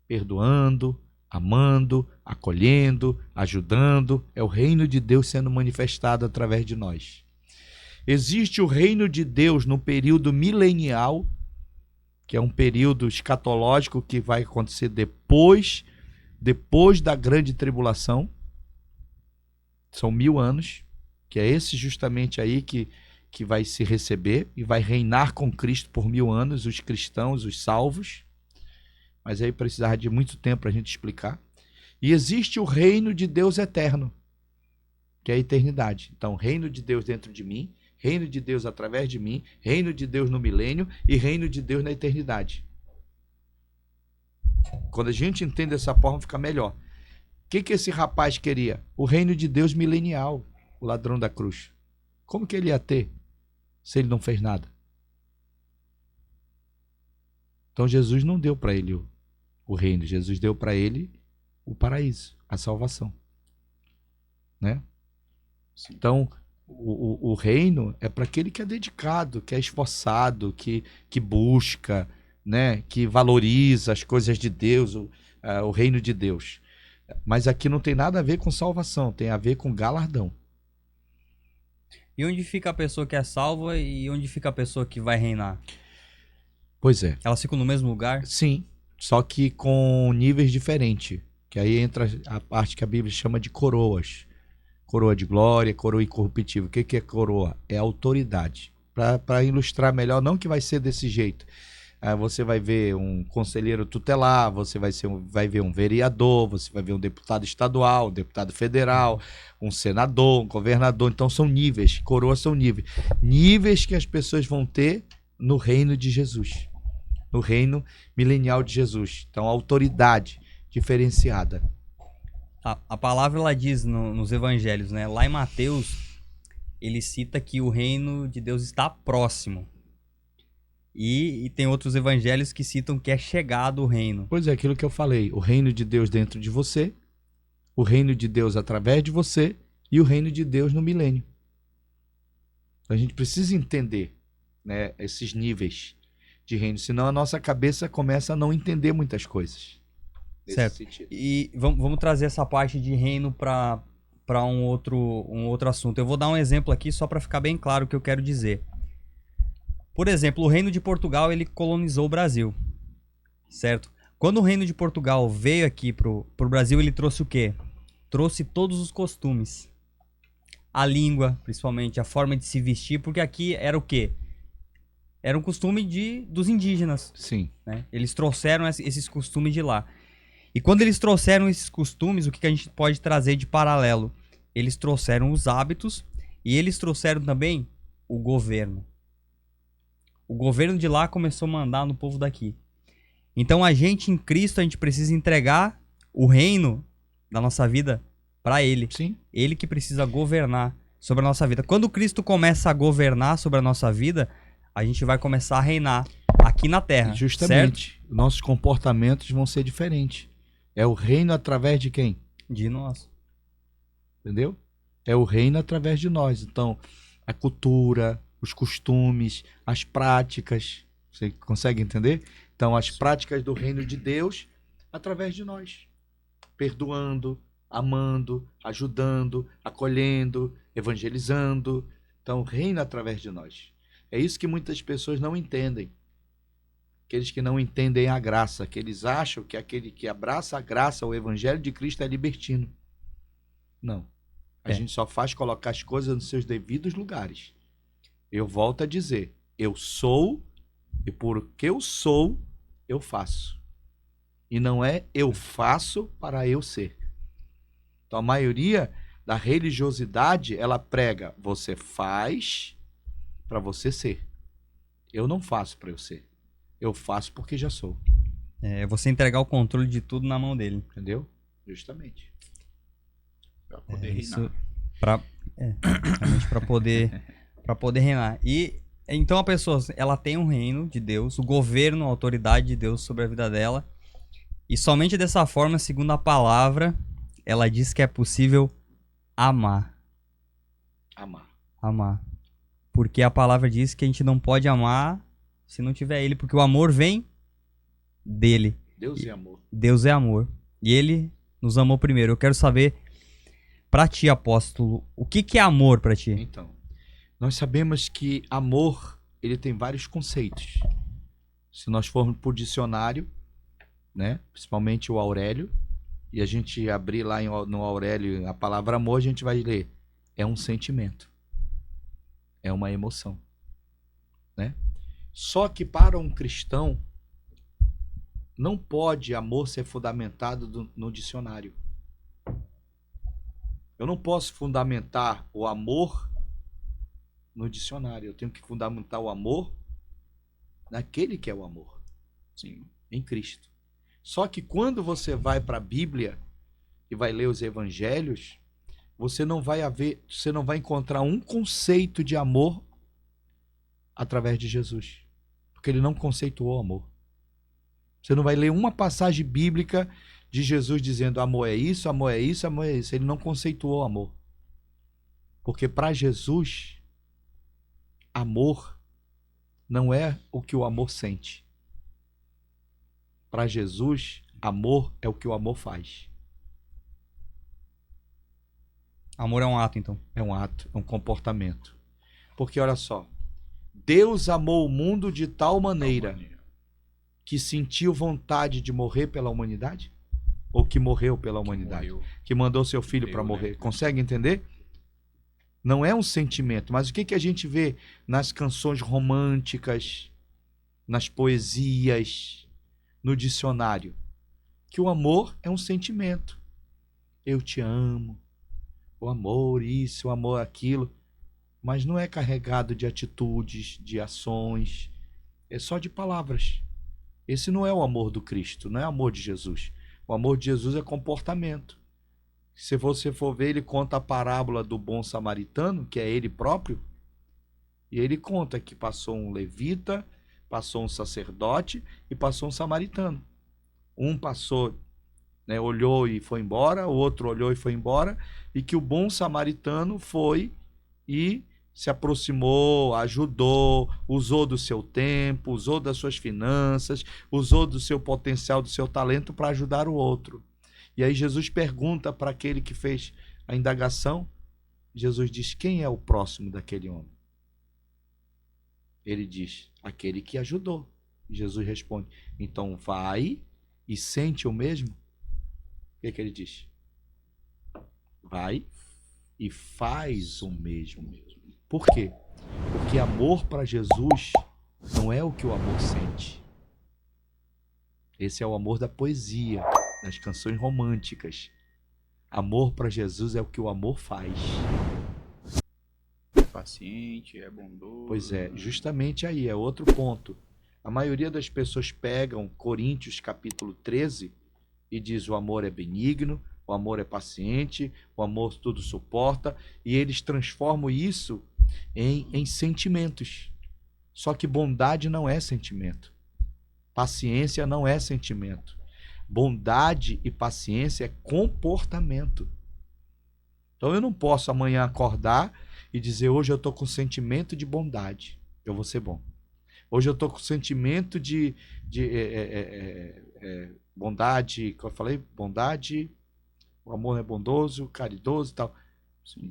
perdoando, amando, acolhendo, ajudando. É o reino de Deus sendo manifestado através de nós. Existe o reino de Deus no período milenial, que é um período escatológico que vai acontecer depois da grande tribulação. São 1000 anos, que é esse justamente aí que vai se receber e vai reinar com Cristo por 1000 anos, os cristãos, os salvos. Mas aí precisava de muito tempo para a gente explicar. E existe o reino de Deus eterno, que é a eternidade. Então, reino de Deus dentro de mim, reino de Deus através de mim, reino de Deus no milênio e reino de Deus na eternidade. Quando a gente entende dessa forma, fica melhor. O que esse rapaz queria? O reino de Deus milenial, o ladrão da cruz. Como que ele ia ter se ele não fez nada? Então Jesus não deu para ele o reino, Jesus deu para ele o paraíso, a salvação. Né? Então, o reino é para aquele que é dedicado, que é esforçado, que busca, né? Que valoriza as coisas de Deus, o reino de Deus. Mas aqui não tem nada a ver com salvação, tem a ver com galardão. E onde fica a pessoa que é salva e onde fica a pessoa que vai reinar? Pois é. Elas ficam no mesmo lugar? Sim, só que com níveis diferentes. Que aí entra a parte que a Bíblia chama de coroas. Coroa de glória, coroa incorruptível. O que é coroa? É autoridade. Para ilustrar melhor, não que vai ser desse jeito. Você vai ver um conselheiro tutelar, você vai ver um vereador, você vai ver um deputado estadual, um deputado federal, um senador, um governador. Então são níveis, coroas são níveis. Níveis que as pessoas vão ter no reino de Jesus, no reino milenial de Jesus. Então autoridade diferenciada. A palavra ela diz nos evangelhos, né? Lá em Mateus, ele cita que o reino de Deus está próximo. E tem outros evangelhos que citam que é chegado o reino. Pois é, aquilo que eu falei. O reino de Deus dentro de você, o reino de Deus através de você e o reino de Deus no milênio. A gente precisa entender, né, esses níveis de reino, senão a nossa cabeça começa a não entender muitas coisas. Certo. Sentido. E vamos trazer essa parte de reino para um outro assunto. Eu vou dar um exemplo aqui só para ficar bem claro o que eu quero dizer. Por exemplo, o reino de Portugal, ele colonizou o Brasil, certo? Quando o reino de Portugal veio aqui pro Brasil, ele trouxe o quê? Trouxe todos os costumes. A língua, principalmente, a forma de se vestir, porque aqui era o quê? Era um costume dos indígenas. Sim. Né? Eles trouxeram esses costumes de lá. E quando eles trouxeram esses costumes, o que a gente pode trazer de paralelo? Eles trouxeram os hábitos e eles trouxeram também o governo. O governo de lá começou a mandar no povo daqui. Então a gente em Cristo, a gente precisa entregar o reino da nossa vida para Ele. Sim. Ele que precisa governar sobre a nossa vida. Quando Cristo começa a governar sobre a nossa vida, a gente vai começar a reinar aqui na Terra. Justamente. Certo? Nossos comportamentos vão ser diferentes. É o reino através de quem? De nós. Entendeu? É o reino através de nós. Então, a cultura, os costumes, as práticas. Você consegue entender? Então, as práticas do reino de Deus através de nós, perdoando, amando, ajudando, acolhendo, evangelizando. Então, reina através de nós. É isso que muitas pessoas não entendem. Aqueles que não entendem a graça, que eles acham que aquele que abraça a graça, o evangelho de Cristo é libertino. Não. A gente só faz colocar as coisas nos seus devidos lugares. Eu volto a dizer, eu sou, e porque eu sou, eu faço. E não é eu faço para eu ser. Então a maioria da religiosidade, ela prega, você faz para você ser. Eu não faço para eu ser. Eu faço porque já sou. É você entregar o controle de tudo na mão dele. Entendeu? Justamente. Pra poder Isso reinar. realmente para poder reinar. E então a pessoa, ela tem um reino de Deus, o governo, a autoridade de Deus sobre a vida dela. E somente dessa forma, segundo a palavra, ela diz que é possível amar. Amar. Porque a palavra diz que a gente não pode amar se não tiver ele, porque o amor vem dele. Deus é amor. Deus é amor. E ele nos amou primeiro. Eu quero saber, pra ti, apóstolo, o que é amor pra ti? Então, nós sabemos que amor, ele tem vários conceitos. Se nós formos por dicionário, né, principalmente o Aurélio, e a gente abrir lá no Aurélio a palavra amor, a gente vai ler. É um sentimento. É uma emoção. Né? Só que para um cristão, não pode amor ser fundamentado no dicionário. Eu não posso fundamentar o amor no dicionário. Eu tenho que fundamentar o amor naquele que é o amor. Sim, em Cristo. Só que quando você vai para a Bíblia e vai ler os evangelhos, você não vai encontrar um conceito de amor através de Jesus. Porque ele não conceituou amor. Você não vai ler uma passagem bíblica de Jesus dizendo amor é isso, amor é isso, amor é isso. Ele não conceituou amor. Porque para Jesus, amor não é o que o amor sente. Para Jesus, amor é o que o amor faz. Amor é um ato, então. É um ato, é um comportamento. Porque olha só, Deus amou o mundo de tal maneira que sentiu vontade de morrer pela humanidade? Ou que morreu pela humanidade? Que mandou seu filho para morrer. Consegue entender? Não é um sentimento, mas o que a gente vê nas canções românticas, nas poesias, no dicionário? Que o amor é um sentimento. Eu te amo. O amor isso, o amor aquilo. Mas não é carregado de atitudes, de ações. É só de palavras. Esse não é o amor do Cristo, não é o amor de Jesus. O amor de Jesus é comportamento. Se você for ver, ele conta a parábola do bom samaritano, que é ele próprio, e ele conta que passou um levita, passou um sacerdote e passou um samaritano. Um passou, né, olhou e foi embora, o outro olhou e foi embora, e que o bom samaritano foi e se aproximou, ajudou, usou do seu tempo, usou das suas finanças, usou do seu potencial, do seu talento para ajudar o outro. E aí Jesus pergunta para aquele que fez a indagação, Jesus diz, quem é o próximo daquele homem? Ele diz, aquele que ajudou. Jesus responde, então vai e sente o mesmo? O que ele diz? Vai e faz o mesmo. Por quê? Porque amor para Jesus não é o que o amor sente. Esse é o amor da poesia, das canções românticas. Amor para Jesus é o que o amor faz. É paciente, é bondoso. Pois é, justamente aí é outro ponto. A maioria das pessoas pegam Coríntios capítulo 13 e diz o amor é benigno, o amor é paciente, o amor tudo suporta, e eles transformam isso em sentimentos. Só que bondade não é sentimento. Paciência não é sentimento. Bondade e paciência é comportamento. Então eu não posso amanhã acordar e dizer hoje eu estou com sentimento de bondade. Eu vou ser bom. Hoje eu tô com sentimento de bondade, que eu falei, bondade, o amor é bondoso, caridoso e tal.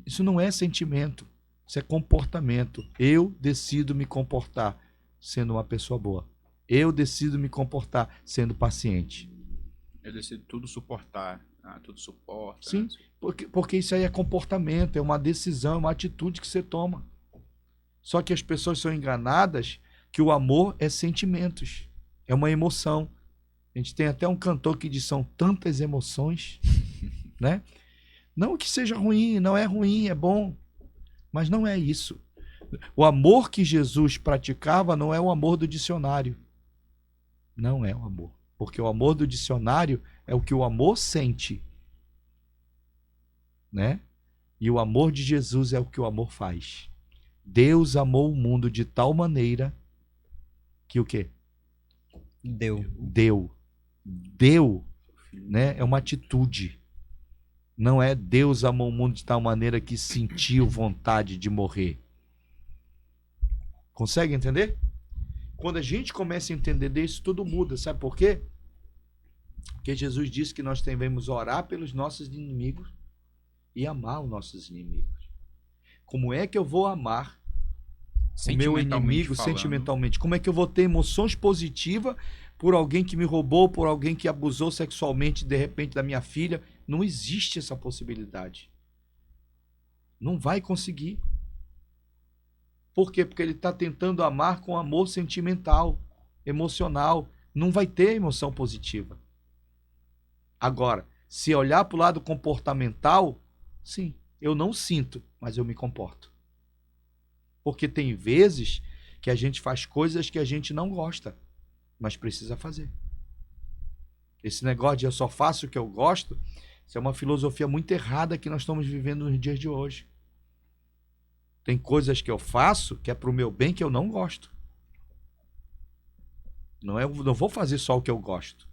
Isso não é sentimento, isso é comportamento. Eu decido me comportar sendo uma pessoa boa. Eu decido me comportar sendo paciente. Eu decido tudo suportar. Tudo suporta. Sim, Né? porque isso aí é comportamento, é uma decisão, é uma atitude que você toma. Só que as pessoas são enganadas que o amor é sentimentos, é uma emoção. A gente tem até um cantor que diz são tantas emoções, né? Não que seja ruim, não é ruim, é bom, mas não é isso. O amor que Jesus praticava não é o amor do dicionário. Não é o amor. Porque o amor do dicionário é o que o amor sente, né? E o amor de Jesus é o que o amor faz. Deus amou o mundo de tal maneira que o quê? Deu, né? É uma atitude. Não é Deus amou o mundo de tal maneira que sentiu vontade de morrer. Consegue entender? Quando a gente começa a entender isso, tudo muda. Sabe por quê? Porque Jesus disse que nós devemos orar pelos nossos inimigos e amar os nossos inimigos. Como é que eu vou amar o meu inimigo sentimentalmente? Como é que eu vou ter emoções positivas por alguém que me roubou, por alguém que abusou sexualmente, de repente, da minha filha? Não existe essa possibilidade. Não vai conseguir. Por quê? Porque ele está tentando amar com amor sentimental, emocional. Não vai ter emoção positiva. Agora, se olhar para o lado comportamental, sim, eu não sinto, mas eu me comporto. Porque tem vezes que a gente faz coisas que a gente não gosta, mas precisa fazer. Esse negócio de eu só faço o que eu gosto, isso é uma filosofia muito errada que nós estamos vivendo nos dias de hoje. Tem coisas que eu faço que é para o meu bem que eu não gosto. Não vou fazer só o que eu gosto.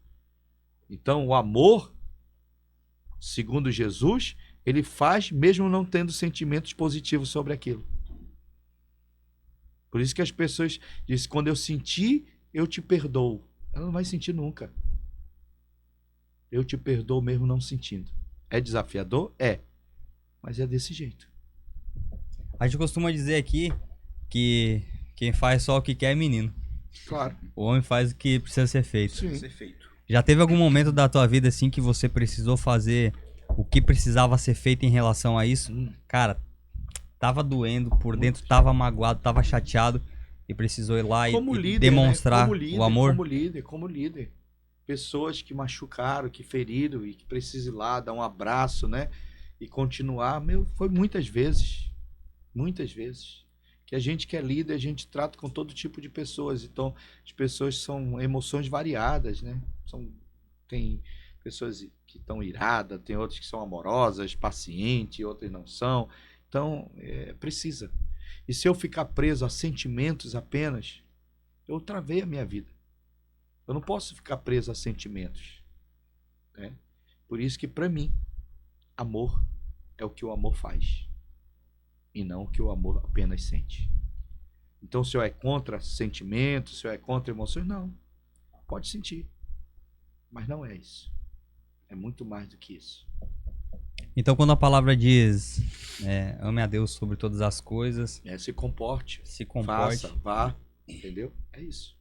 Então, o amor, segundo Jesus, ele faz mesmo não tendo sentimentos positivos sobre aquilo. Por isso que as pessoas dizem, quando eu sentir, eu te perdoo. Ela não vai sentir nunca. Eu te perdoo mesmo não sentindo. É desafiador? É. Mas é desse jeito. A gente costuma dizer aqui que quem faz só o que quer é menino. Claro. O homem faz o que precisa ser feito. Sim. Ser feito. Já teve algum momento da tua vida assim que você precisou fazer o que precisava ser feito em relação a isso? Cara, tava doendo por dentro, tava magoado, tava chateado e precisou ir lá Como e líder, demonstrar né? Como líder, o amor? Como líder. Pessoas que machucaram, que feriram e que precisam ir lá dar um abraço, né? E continuar. Foi muitas vezes que a gente que é líder, a gente trata com todo tipo de pessoas. Então, as pessoas são emoções variadas, né? Tem pessoas que estão iradas, tem outras que são amorosas, pacientes, outras não são. Então, precisa. E se eu ficar preso a sentimentos apenas, eu travei a minha vida. Eu não posso ficar preso a sentimentos, né? Por isso que, para mim, amor é o que o amor faz. E não o que o amor apenas sente. Então, se eu é contra sentimentos, se eu é contra emoções, não. Pode sentir. Mas não é isso. É muito mais do que isso. Então, quando a palavra diz ame a Deus sobre todas as coisas, Se comporte. se comporte. Faça, vá. Entendeu? É isso.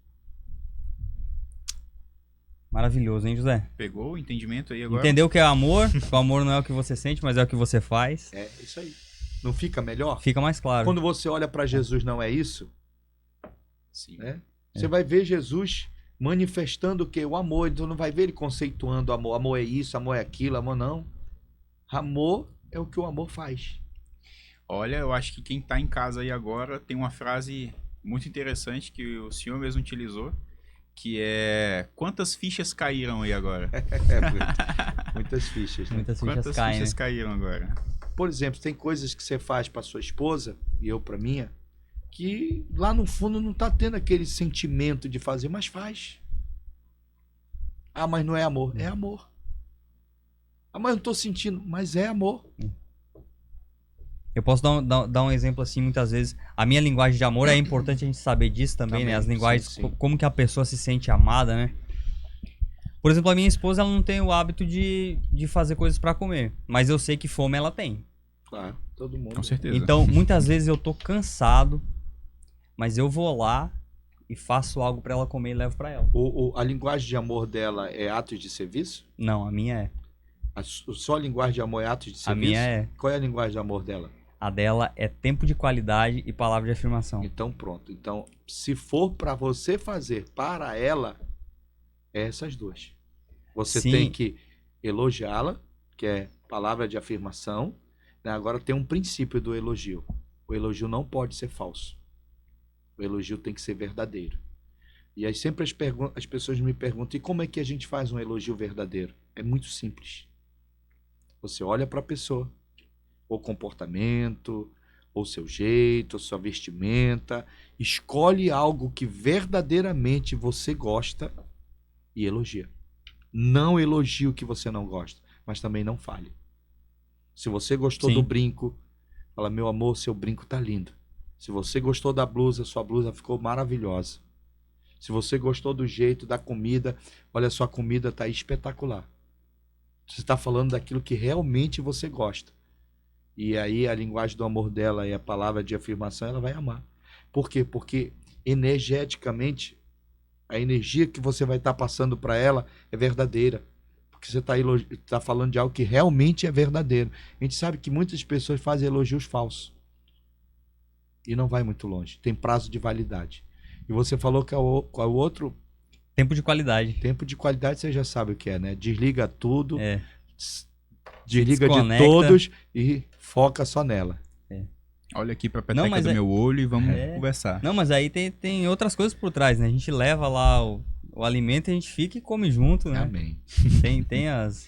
Maravilhoso, hein, José? Pegou o entendimento aí agora? Entendeu o que é amor? Que o amor não é o que você sente, mas é o que você faz. É isso aí. Não fica melhor? Fica mais claro. Quando você olha para Jesus, não é isso? Sim. Né? Você vai ver Jesus manifestando o quê? O amor. Então não vai ver ele conceituando amor. Amor é isso, amor é aquilo, amor não. Amor é o que o amor faz. Olha, eu acho que quem tá em casa aí agora tem uma frase muito interessante que o senhor mesmo utilizou, que é: quantas fichas caíram aí agora? Muitas fichas. Né? Muitas fichas Quantas caem, fichas né? caíram agora? Por exemplo, tem coisas que você faz para sua esposa, e eu para minha, que lá no fundo não tá tendo aquele sentimento de fazer, mas faz. Ah, mas não é amor. É amor. Ah, mas eu não tô sentindo, mas é amor. Eu posso dar um exemplo assim, muitas vezes. A minha linguagem de amor é importante a gente saber disso também, né? As linguagens, sim. como que a pessoa se sente amada, né? Por exemplo, a minha esposa, ela não tem o hábito de fazer coisas pra comer. Mas eu sei que fome ela tem. Claro, todo mundo. Com certeza. Então, muitas vezes eu tô cansado, mas eu vou lá e faço algo pra ela comer e levo pra ela. A linguagem de amor dela é atos de serviço? Não, a minha é. Só a linguagem de amor é atos de serviço? A minha é. Qual é a linguagem de amor dela? A dela é tempo de qualidade e palavra de afirmação. Então pronto. Então, se for para você fazer para ela, é essas duas. Você Sim. tem que elogiá-la, que é palavra de afirmação. Né? Agora tem um princípio do elogio. O elogio não pode ser falso. O elogio tem que ser verdadeiro. E aí sempre as pessoas me perguntam, e como é que a gente faz um elogio verdadeiro? É muito simples. Você olha para a pessoa, ou comportamento, ou seu jeito, ou sua vestimenta, escolhe algo que verdadeiramente você gosta e elogia. Não elogie o que você não gosta, mas também não fale. Se você gostou Sim. do brinco, fala, meu amor, seu brinco tá lindo. Se você gostou da blusa, sua blusa ficou maravilhosa. Se você gostou do jeito da comida, olha, sua comida tá espetacular. Você está falando daquilo que realmente você gosta. E aí a linguagem do amor dela e a palavra de afirmação, ela vai amar. Por quê? Porque energeticamente, a energia que você vai estar passando para ela é verdadeira. Porque você está falando de algo que realmente é verdadeiro. A gente sabe que muitas pessoas fazem elogios falsos. E não vai muito longe. Tem prazo de validade. E você falou que qual é o outro Tempo de qualidade. tempo de qualidade, você já sabe o que é, né? Desliga tudo, É. desliga de desconecta. todos e foca só nela. Olha aqui pra Não, peteca mas do é- meu olho e vamos É. conversar. Não, mas aí tem outras coisas por trás, né? A gente leva lá o alimento e a gente fica e come junto, né? Amém. Tem as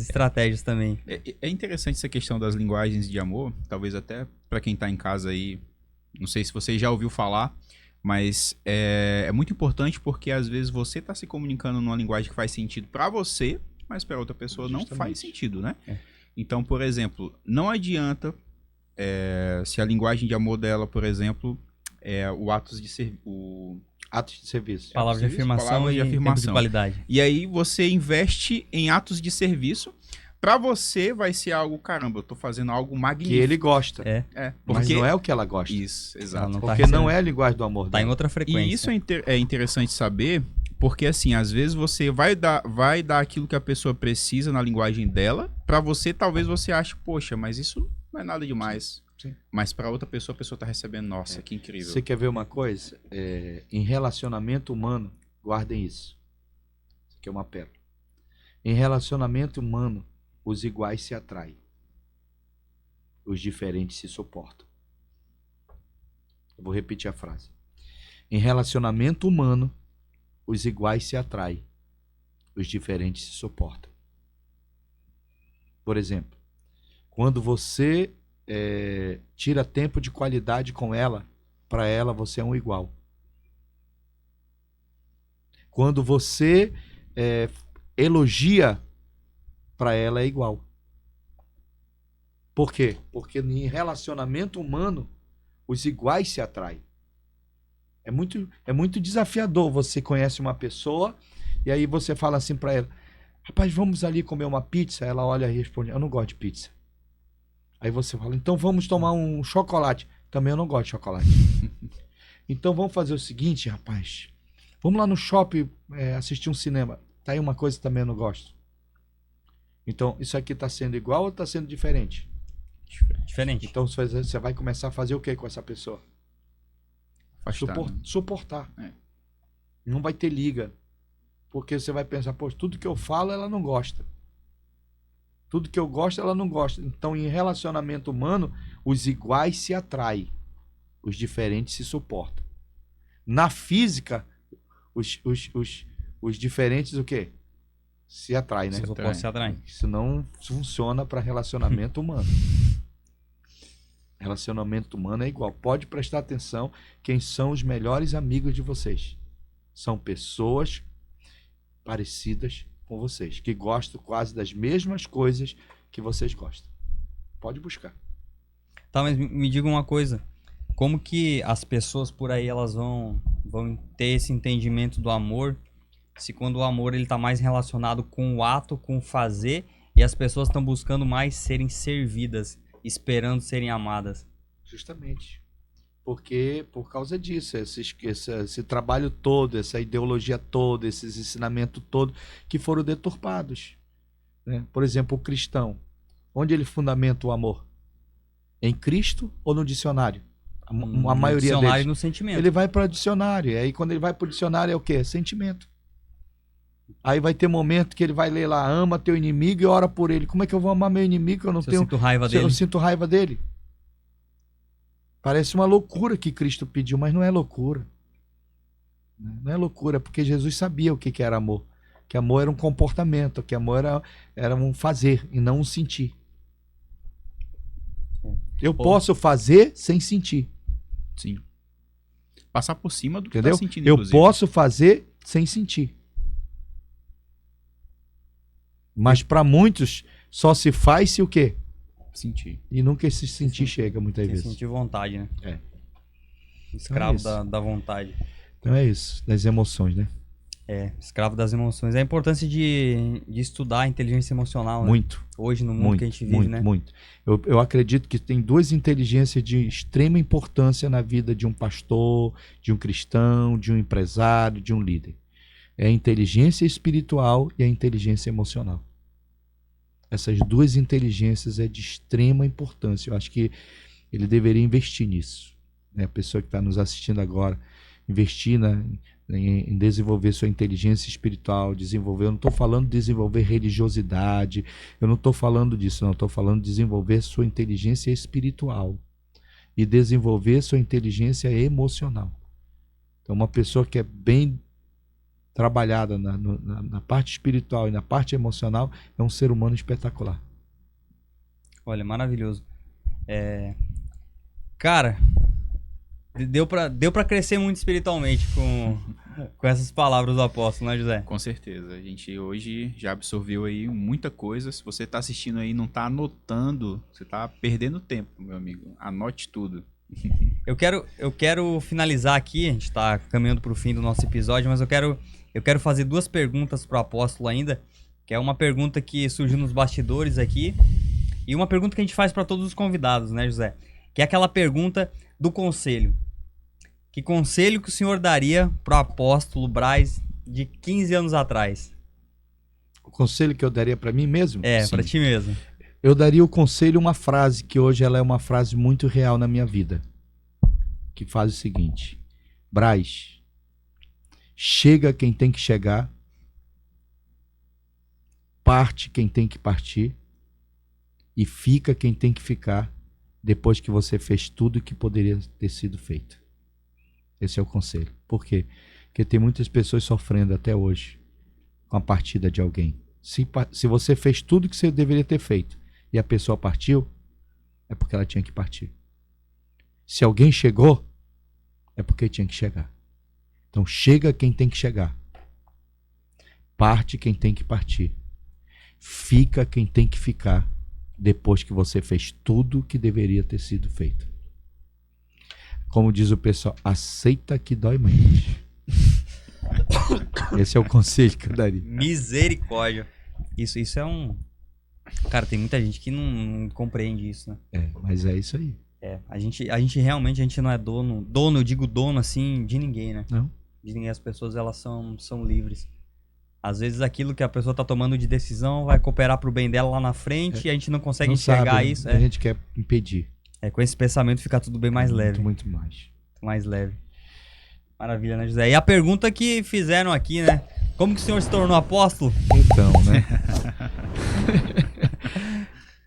estratégias também. É interessante essa questão das linguagens de amor, talvez até pra quem tá em casa aí, não sei se você já ouviu falar, mas é muito importante porque às vezes você tá se comunicando numa linguagem que faz sentido pra você, mas pra outra pessoa não Justamente. faz sentido, né? É. Então, por exemplo, não adianta se a linguagem de amor dela, por exemplo, é o atos de ser, Atos de serviço. Palavra de serviço, afirmação palavra de e tempo de afirmação. qualidade. E aí você investe em atos de serviço. Pra você vai ser algo, caramba, eu tô fazendo algo Que magnífico. ele gosta. É. Mas Porque não é o que ela gosta. isso, Ela exato. não tá Porque recebendo. não é a linguagem do amor Tá em dela. outra frequência. E isso é interessante saber, porque assim, às vezes você vai dar aquilo que a pessoa precisa na linguagem dela, pra você talvez você ache, poxa, mas isso não é nada demais. Sim. Mas pra outra pessoa, a pessoa tá recebendo, nossa, que incrível. Você quer ver uma coisa? Em relacionamento humano, guardem isso. Isso aqui é uma pérola. Em relacionamento humano, os iguais se atraem. Os diferentes se suportam. Eu vou repetir a frase. Em relacionamento humano, os iguais se atraem. Os diferentes se suportam. Por exemplo, quando você tira tempo de qualidade com ela, para ela você é um igual. Quando você elogia, para ela é igual. Por quê? Porque em relacionamento humano, os iguais se atraem. É muito desafiador. Você conhece uma pessoa e aí você fala assim para ela, rapaz, vamos ali comer uma pizza? Ela olha e responde, eu não gosto de pizza. Aí você fala, então vamos tomar um chocolate. Também eu não gosto de chocolate. Então vamos fazer o seguinte, rapaz. Vamos lá no shopping assistir um cinema. Tá aí uma coisa que também eu não gosto. Então, isso aqui tá sendo igual ou tá sendo diferente? Diferente. Então você vai começar a fazer o que com essa pessoa? Afastar, né? Suportar. É. Não vai ter liga. Porque você vai pensar, pô, tudo que eu falo ela não gosta. Tudo que eu gosto ela não gosta. Então, em relacionamento humano, os iguais se atraem. Os diferentes se suportam. Na física, os diferentes o quê? Se atraem, né? Os opostos se atraem. Isso não funciona para relacionamento humano. Relacionamento humano é igual. Pode prestar atenção quem são os melhores amigos de vocês. São pessoas parecidas com vocês, que gostam quase das mesmas coisas que vocês gostam. Pode buscar. Tá, mas me diga uma coisa. Como que as pessoas por aí elas vão ter esse entendimento do amor, se quando o amor ele tá mais relacionado com o ato, com o fazer, e as pessoas estão buscando mais serem servidas, esperando serem amadas? Justamente. Porque por causa disso, esse trabalho todo, essa ideologia toda, esses ensinamentos todos que foram deturpados. Né? Por exemplo, o cristão, onde ele fundamenta o amor? Em Cristo ou no dicionário? A No maioria dicionário deles. e no sentimento. Ele vai para o dicionário, e aí quando ele vai para o dicionário é o quê? Sentimento. Aí vai ter momento que ele vai ler lá, ama teu inimigo e ora por ele. Como é que eu vou amar meu inimigo? Eu não Se eu tenho. sinto raiva Se eu dele. sinto raiva dele. Parece uma loucura que Cristo pediu, mas não é loucura. Não é loucura, porque Jesus sabia o que era amor. Que amor era um comportamento, que amor era um fazer e não um sentir. Eu posso fazer sem sentir, Sim. Passar por cima do que entendeu? tá sentindo, Eu inclusive. posso fazer sem sentir. Mas para muitos só se faz se o quê? Sentir. E nunca esse sentir chega muitas Sem vezes. sentir vontade, né? É. Escravo isso. da vontade. Então é isso, das emoções, né? É, escravo das emoções. É a importância de estudar a inteligência emocional, né? Muito. Hoje, no mundo Muito, que a gente vive, muito, né? muito. Eu acredito que tem duas inteligências de extrema importância na vida de um pastor, de um cristão, de um empresário, de um líder. É a inteligência espiritual e a inteligência emocional. Essas duas inteligências é de extrema importância. Eu acho que ele deveria investir nisso. Né? A pessoa que está nos assistindo agora, investir em desenvolver sua inteligência espiritual, desenvolver. Eu não estou falando de desenvolver religiosidade, eu não estou falando disso, não. Estou falando de desenvolver sua inteligência espiritual e desenvolver sua inteligência emocional. Então, uma pessoa que é bem trabalhada na parte espiritual e na parte emocional é um ser humano espetacular. Olha, maravilhoso. Cara, deu pra crescer muito espiritualmente com essas palavras do apóstolo, né, José? Com certeza. A gente hoje já absorveu aí muita coisa. Se você tá assistindo aí e não tá anotando, você tá perdendo tempo, meu amigo. Anote tudo. Eu quero finalizar aqui, a gente tá caminhando pro fim do nosso episódio, mas eu quero fazer duas perguntas pro apóstolo ainda, que é uma pergunta que surgiu nos bastidores aqui e uma pergunta que a gente faz para todos os convidados, né, José? Que é aquela pergunta do conselho. Que conselho que o senhor daria pro apóstolo Braz de 15 anos atrás? O conselho que eu daria para mim mesmo? Sim. Pra ti mesmo. Eu daria o conselho, uma frase que hoje ela é uma frase muito real na minha vida, que faz o seguinte: Braz, chega quem tem que chegar, parte quem tem que partir e fica quem tem que ficar depois que você fez tudo que poderia ter sido feito. Esse é o conselho. Por quê? Porque tem muitas pessoas sofrendo até hoje com a partida de alguém. Se você fez tudo que você deveria ter feito e a pessoa partiu, é porque ela tinha que partir. Se alguém chegou, é porque tinha que chegar. Então chega quem tem que chegar. Parte quem tem que partir. Fica quem tem que ficar depois que você fez tudo que deveria ter sido feito. Como diz o pessoal, aceita que dói menos. Esse é o conselho que eu daria. Misericórdia. Isso é um... Cara, tem muita gente que não compreende isso, né? Mas é isso aí. A gente realmente, a gente não é dono, eu digo dono assim, de ninguém, né? Não. De ninguém, as pessoas elas são livres. Às vezes aquilo que a pessoa tá tomando de decisão vai cooperar pro bem dela lá na frente e a gente não consegue Não enxergar sabe, isso. A gente quer impedir. Com esse pensamento fica tudo bem mais leve. Muito mais. Mais leve. Maravilha, né, José? E a pergunta que fizeram aqui, né? Como que o senhor se tornou apóstolo? Então, né?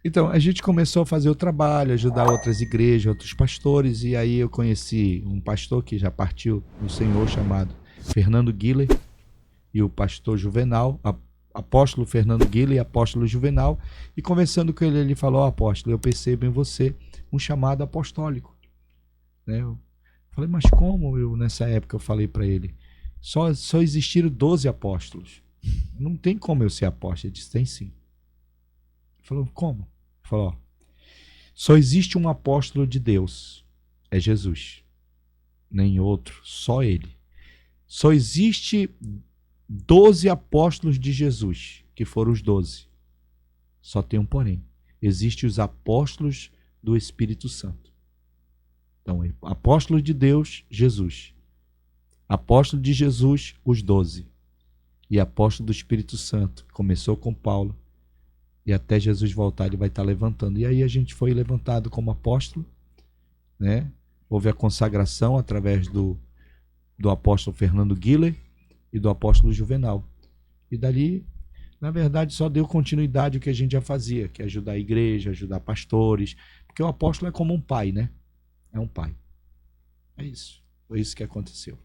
Então, a gente começou a fazer o trabalho, ajudar outras igrejas, outros pastores, e aí eu conheci um pastor que já partiu do Senhor, chamado Fernando Guiller, e o pastor Juvenal, apóstolo Fernando Guiller e apóstolo Juvenal, e conversando com ele, ele falou: apóstolo, eu percebo em você um chamado apostólico. Né? Eu falei: mas como? Nessa época eu falei para ele: só existiram 12 apóstolos. Não tem como eu ser apóstolo. Ele disse: tem sim. Ele falou: como? Ele falou: ó, Só existe um apóstolo de Deus, é Jesus. Nem outro, só ele. Só existe 12 apóstolos de Jesus, que foram os 12. Só tem um porém. Existem os apóstolos do Espírito Santo. Então, apóstolo de Deus, Jesus. Apóstolo de Jesus, os 12. E apóstolo do Espírito Santo. Começou com Paulo. E até Jesus voltar, ele vai estar levantando. E aí a gente foi levantado como apóstolo, né? Houve a consagração através do apóstolo Fernando Guiller e do apóstolo Juvenal. E dali, na verdade, só deu continuidade ao que a gente já fazia, que é ajudar a igreja, ajudar pastores. Porque o apóstolo é como um pai, né? É um pai. É isso. Foi isso que aconteceu.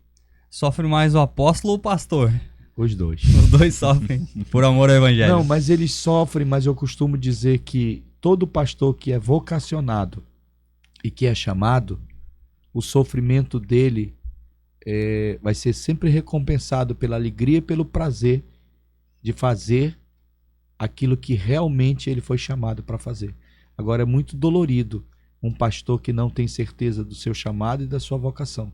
Sofre mais o apóstolo ou o pastor? Os dois. Os dois sofrem por amor ao evangelho. Não, mas eles sofrem, mas eu costumo dizer que todo pastor que é vocacionado e que é chamado, o sofrimento dele vai ser sempre recompensado pela alegria e pelo prazer de fazer aquilo que realmente ele foi chamado para fazer. Agora, é muito dolorido um pastor que não tem certeza do seu chamado e da sua vocação.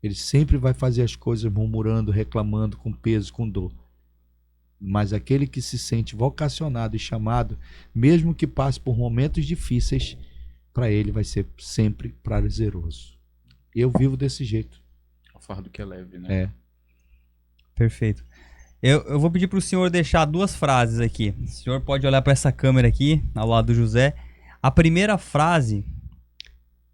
Ele sempre vai fazer as coisas murmurando, reclamando, com peso, com dor. Mas aquele que se sente vocacionado e chamado, mesmo que passe por momentos difíceis, para ele vai ser sempre prazeroso. Eu vivo desse jeito. O fardo que é leve, né? É. Perfeito. Eu vou pedir para o senhor deixar duas frases aqui. O senhor pode olhar para essa câmera aqui, ao lado do José. A primeira frase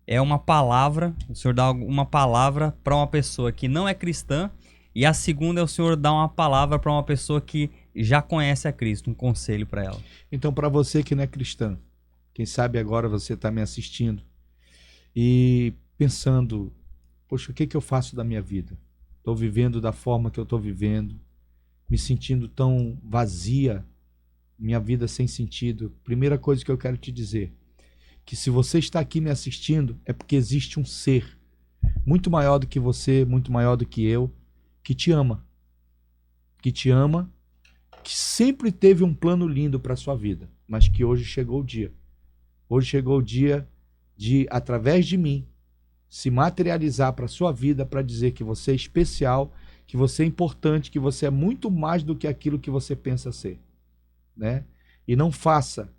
é uma palavra, o senhor dá uma palavra para uma pessoa que não é cristã, e a segunda é o senhor dar uma palavra para uma pessoa que já conhece a Cristo, um conselho para ela. Então, para você que não é cristão, quem sabe agora você está me assistindo e pensando, poxa, o que eu faço da minha vida? Estou vivendo da forma que eu estou vivendo, me sentindo tão vazia, minha vida sem sentido. Primeira coisa que eu quero te dizer, que se você está aqui me assistindo, é porque existe um ser muito maior do que você, muito maior do que eu, que te ama, que sempre teve um plano lindo para a sua vida, mas que hoje chegou o dia. Hoje chegou o dia de, através de mim, se materializar para a sua vida, para dizer que você é especial, que você é importante, que você é muito mais do que aquilo que você pensa ser, né? E não faça,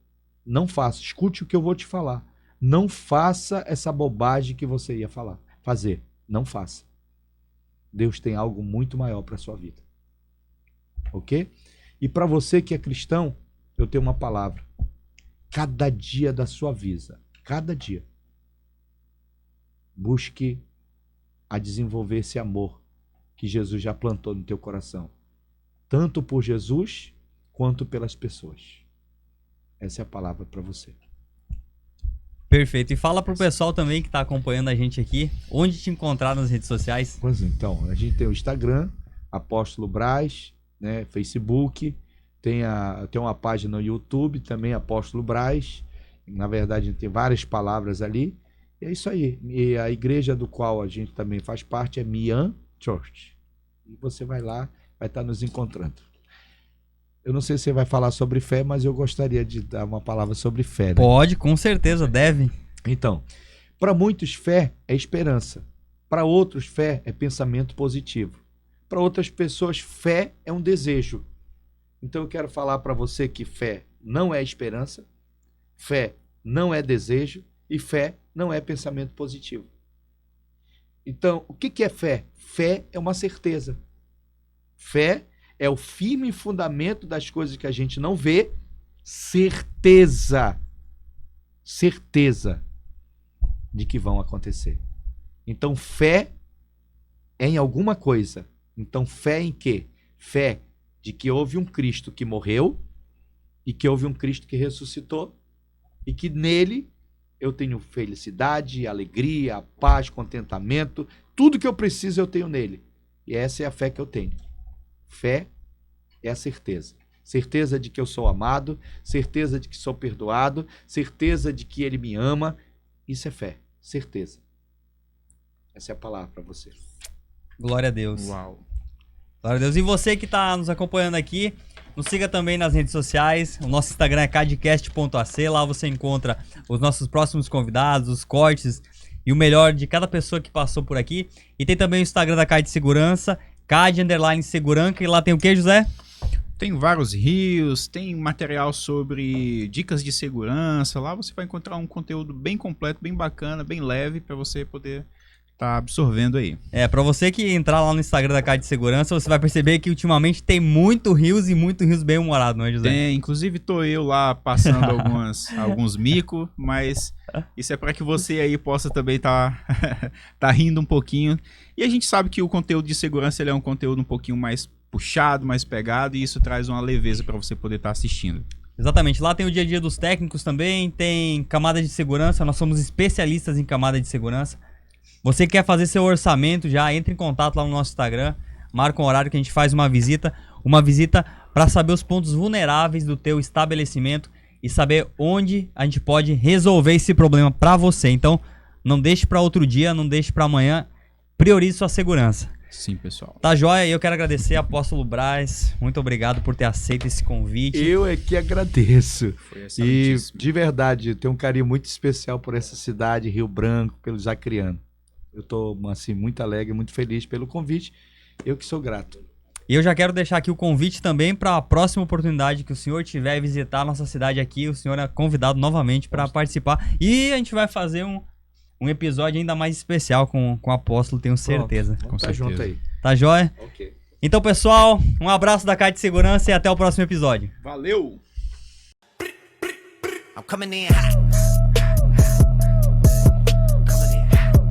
escute o que eu vou te falar. Não faça essa bobagem que você ia fazer. Não faça. Deus tem algo muito maior para a sua vida. Ok? E para você que é cristão, eu tenho uma palavra. Cada dia da sua vida, cada dia, busque a desenvolver esse amor que Jesus já plantou no teu coração. Tanto por Jesus, quanto pelas pessoas. Essa é a palavra para você. Perfeito. E fala pro pessoal também que tá acompanhando a gente aqui, onde te encontrar nas redes sociais. Pois então, a gente tem o Instagram, Apóstolo Braz, né, Facebook, tem uma página no YouTube também, Apóstolo Braz. Na verdade, a gente tem várias palavras ali. E é isso aí. E a igreja do qual a gente também faz parte é Mian Church. E você vai lá, vai estar nos encontrando. Eu não sei se você vai falar sobre fé, mas eu gostaria de dar uma palavra sobre fé, né? Pode, com certeza, deve. Então, para muitos fé é esperança. Para outros fé é pensamento positivo. Para outras pessoas fé é um desejo. Então eu quero falar para você que fé não é esperança, fé não é desejo e fé não é pensamento positivo. Então, o que é fé? Fé é uma certeza. Fé é o firme fundamento das coisas que a gente não vê, certeza de que vão acontecer. Então, fé é em alguma coisa. Então, fé em quê? Fé de que houve um Cristo que morreu e que houve um Cristo que ressuscitou e que nele eu tenho felicidade, alegria, paz, contentamento, tudo que eu preciso eu tenho nele. E essa é a fé que eu tenho. Fé é a certeza. Certeza de que eu sou amado, certeza de que sou perdoado, certeza de que ele me ama. Isso é fé, certeza. Essa é a palavra para você. Glória a Deus. Uau. Glória a Deus. E você que está nos acompanhando aqui, Nos siga também nas redes sociais. O nosso Instagram é cadcast.ac. Lá você encontra os nossos próximos convidados, os cortes e o melhor de cada pessoa que passou por aqui. E tem também o Instagram da CAD Segurança, CAD_Segurança. E lá tem o que, José? Tem vários rios, tem material sobre dicas de segurança. Lá você vai encontrar um conteúdo bem completo, bem bacana, bem leve para você poder estar absorvendo aí. Pra você que entrar lá no Instagram da CAD Segurança, você vai perceber que ultimamente tem muito rios e muito rios bem humorado, não é, José? Tem, inclusive tô eu lá passando alguns micos, mas isso é para que você aí possa também tá rindo um pouquinho. E a gente sabe que o conteúdo de segurança ele é um conteúdo um pouquinho mais puxado, mais pegado, e isso traz uma leveza para você poder estar assistindo. Exatamente, lá tem o dia a dia dos técnicos também, tem camada de segurança, nós somos especialistas em camada de segurança. Você que quer fazer seu orçamento já, entre em contato lá no nosso Instagram, marca um horário que a gente faz uma visita para saber os pontos vulneráveis do teu estabelecimento e saber onde a gente pode resolver esse problema para você. Então, não deixe para outro dia, não deixe para amanhã, priorize sua segurança. Sim, pessoal. Tá joia? Eu quero agradecer, Apóstolo Braz. Muito obrigado por ter aceito esse convite. Eu é que agradeço. Foi E, excelentíssimo. de verdade, eu tenho um carinho muito especial por essa cidade, Rio Branco, pelos acrianos. Eu tô, assim, muito alegre, muito feliz pelo convite. Eu que sou grato. E eu já quero deixar aqui o convite também para a próxima oportunidade que o senhor tiver visitar a nossa cidade aqui. O senhor é convidado novamente para participar. E a gente vai fazer um episódio ainda mais especial com o Apóstolo, tenho certeza. Vamos estar junto aí. Tá joia? Ok. Então, pessoal, um abraço da CAD Segurança e até o próximo episódio. Valeu! I'm coming in hot. Coming in hot.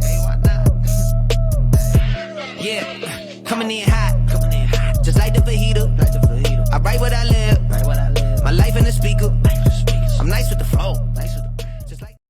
Hey, why not? Yeah, coming in hot.